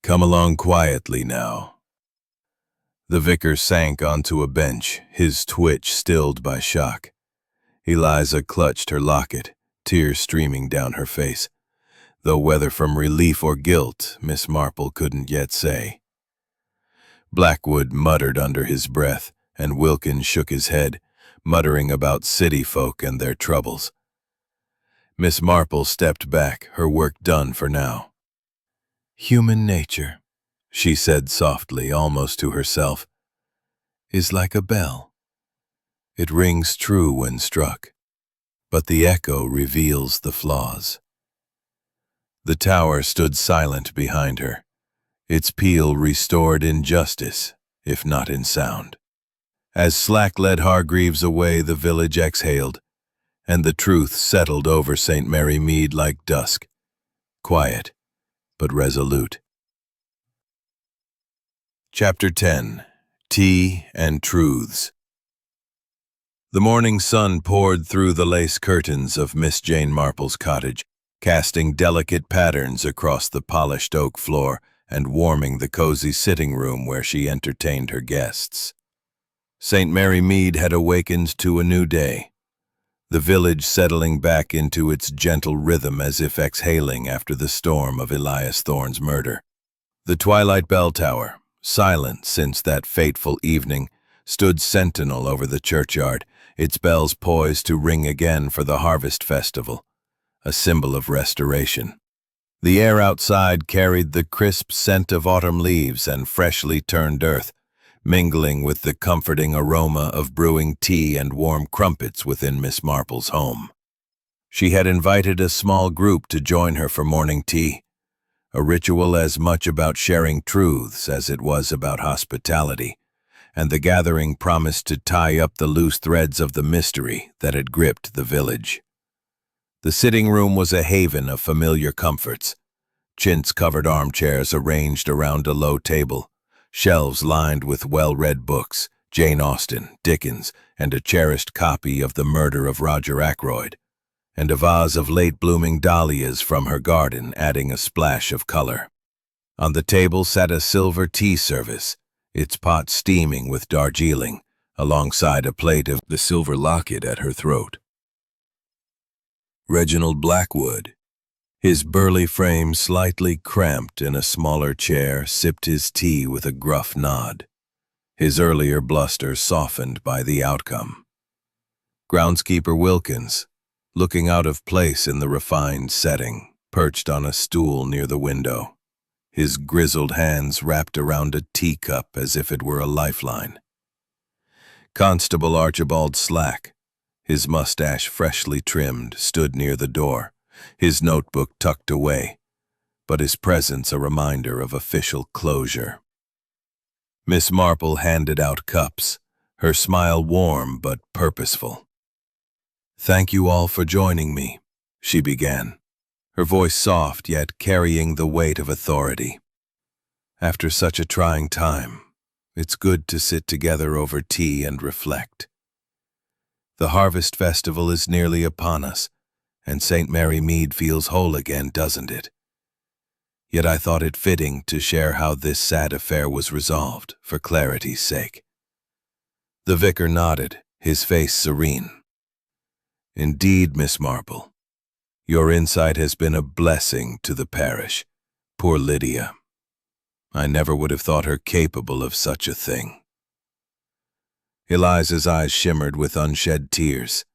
Come along quietly now." The vicar sank onto a bench, his twitch stilled by shock. Eliza clutched her locket, tears streaming down her face, though whether from relief or guilt, Miss Marple couldn't yet say. Blackwood muttered under his breath, and Wilkins shook his head, muttering about city folk and their troubles. Miss Marple stepped back, her work done for now. "Human nature," she said softly, almost to herself, "is like a bell. It rings true when struck, but the echo reveals the flaws." The tower stood silent behind her, its peal restored in justice, if not in sound. As Slack led Hargreaves away, the village exhaled, and the truth settled over St. Mary Mead like dusk, quiet but resolute. Chapter 10. Tea and Truths. The morning sun poured through the lace curtains of Miss Jane Marple's cottage, casting delicate patterns across the polished oak floor and warming the cozy sitting room where she entertained her guests. St. Mary Mead had awakened to a new day, the village settling back into its gentle rhythm as if exhaling after the storm of Elias Thorne's murder. The twilight bell tower, silent since that fateful evening, stood sentinel over the churchyard, its bells poised to ring again for the harvest festival, a symbol of restoration. The air outside carried the crisp scent of autumn leaves and freshly turned earth, mingling with the comforting aroma of brewing tea and warm crumpets within Miss Marple's home. She had invited a small group to join her for morning tea, a ritual as much about sharing truths as it was about hospitality, and the gathering promised to tie up the loose threads of the mystery that had gripped the village. The sitting room was a haven of familiar comforts, chintz-covered armchairs arranged around a low table, shelves lined with well-read books, Jane Austen, Dickens, and a cherished copy of The Murder of Roger Ackroyd, and a vase of late-blooming dahlias from her garden adding a splash of color. On the table sat a silver tea service, its pot steaming with Darjeeling, alongside a plate of the silver locket at her throat. Reginald Blackwood, his burly frame slightly cramped in a smaller chair, sipped his tea with a gruff nod, his earlier bluster softened by the outcome. Groundskeeper Wilkins, looking out of place in the refined setting, perched on a stool near the window, his grizzled hands wrapped around a teacup as if it were a lifeline. Constable Archibald Slack, his mustache freshly trimmed, stood near the door, his notebook tucked away, but his presence a reminder of official closure. Miss Marple handed out cups, her smile warm but purposeful. "Thank you all for joining me," she began, her voice soft yet carrying the weight of authority. "After such a trying time, it's good to sit together over tea and reflect. The harvest festival is nearly upon us, and St. Mary Mead feels whole again, doesn't it? Yet I thought it fitting to share how this sad affair was resolved, for clarity's sake." The vicar nodded, his face serene. "Indeed, Miss Marple, your insight has been a blessing to the parish. Poor Lydia. I never would have thought her capable of such a thing." Eliza's eyes shimmered with unshed tears.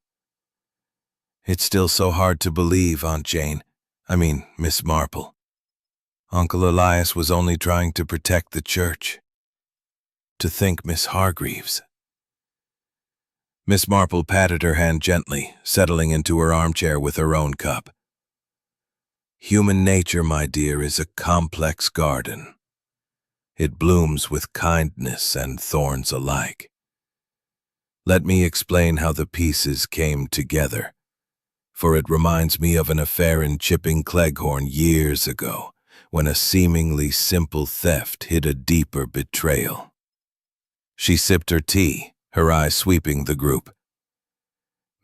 "It's still so hard to believe, Miss Marple. Uncle Elias was only trying to protect the church. To think Miss Hargreaves—" Miss Marple patted her hand gently, settling into her armchair with her own cup. "Human nature, my dear, is a complex garden. It blooms with kindness and thorns alike. Let me explain how the pieces came together, for it reminds me of an affair in Chipping Cleghorn years ago, when a seemingly simple theft hid a deeper betrayal." She sipped her tea, her eyes sweeping the group.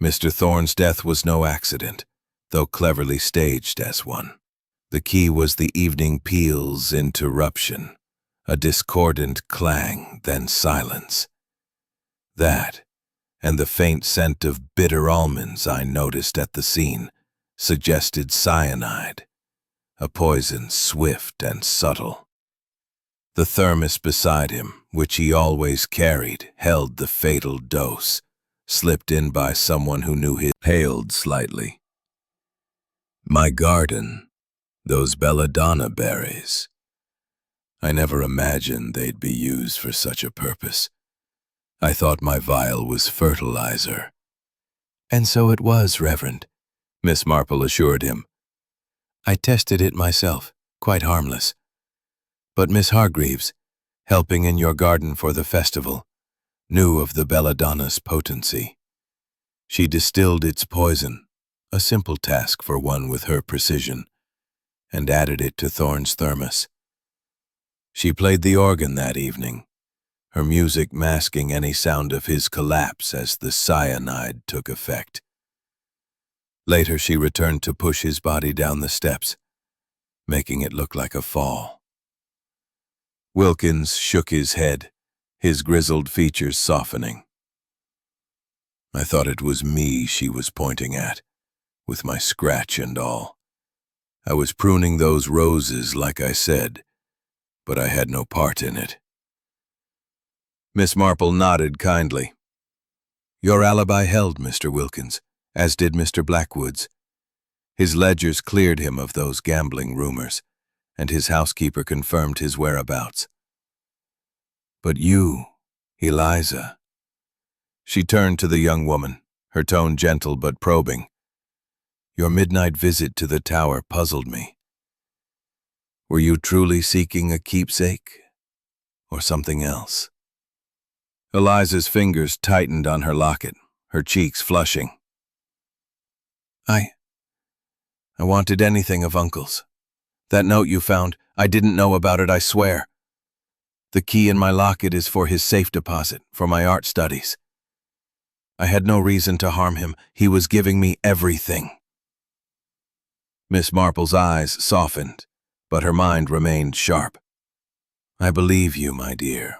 "Mr. Thorne's death was no accident. though cleverly staged as one. The key was the evening peal's interruption, a discordant clang, then silence. That, and the faint scent of bitter almonds I noticed at the scene, suggested cyanide, a poison swift and subtle. The thermos beside him, which he always carried, held the fatal dose, slipped in by someone who knew his hailed slightly. My garden, those belladonna berries. I never imagined they'd be used for such a purpose. I thought my vial was fertilizer. And so it was, Reverend, Miss Marple assured him. I tested it myself, quite harmless. But Miss Hargreaves, helping in your garden for the festival, knew of the belladonna's potency. She distilled its poison, a simple task for one with her precision, and added it to Thorne's thermos. She played the organ that evening, her music masking any sound of his collapse as the cyanide took effect. Later she returned to push his body down the steps, making it look like a fall. Wilkins shook his head, his grizzled features softening. I thought it was me she was pointing at, with my scratch and all. I was pruning those roses like I said, but I had no part in it. Miss Marple nodded kindly. Your alibi held, Mr. Wilkins, as did Mr. Blackwood's. His ledgers cleared him of those gambling rumors, and his housekeeper confirmed his whereabouts. But you, Eliza. She turned to the young woman, her tone gentle but probing. Your midnight visit to the tower puzzled me. Were you truly seeking a keepsake, or something else? Eliza's fingers tightened on her locket, her cheeks flushing. I wanted anything of Uncle's. That note you found, I didn't know about it, I swear. The key in my locket is for his safe deposit, for my art studies. I had no reason to harm him. He was giving me everything. Miss Marple's eyes softened, but her mind remained sharp. I believe you, my dear.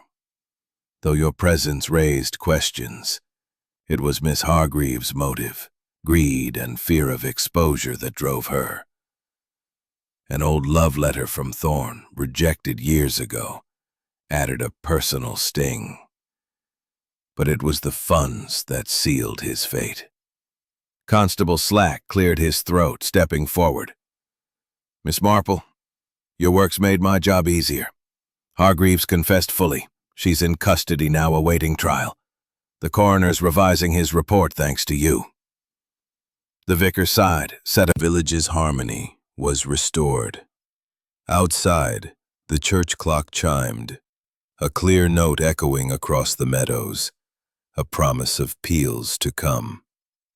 Though your presence raised questions, it was Miss Hargreaves' motive, greed and fear of exposure that drove her. An old love letter from Thorne, rejected years ago, added a personal sting. But it was the funds that sealed his fate. Constable Slack cleared his throat, stepping forward. Miss Marple, your work's made my job easier. Hargreaves confessed fully. She's in custody now awaiting trial. The coroner's revising his report thanks to you. The vicar sighed, said a village's harmony was restored. Outside, the church clock chimed, a clear note echoing across the meadows, a promise of peals to come.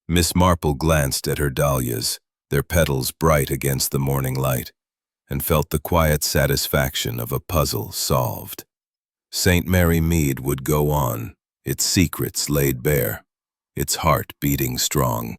Miss Marple glanced at her dahlias, their petals bright against the morning light, and felt the quiet satisfaction of a puzzle solved. St. Mary Mead would go on, its secrets laid bare, its heart beating strong.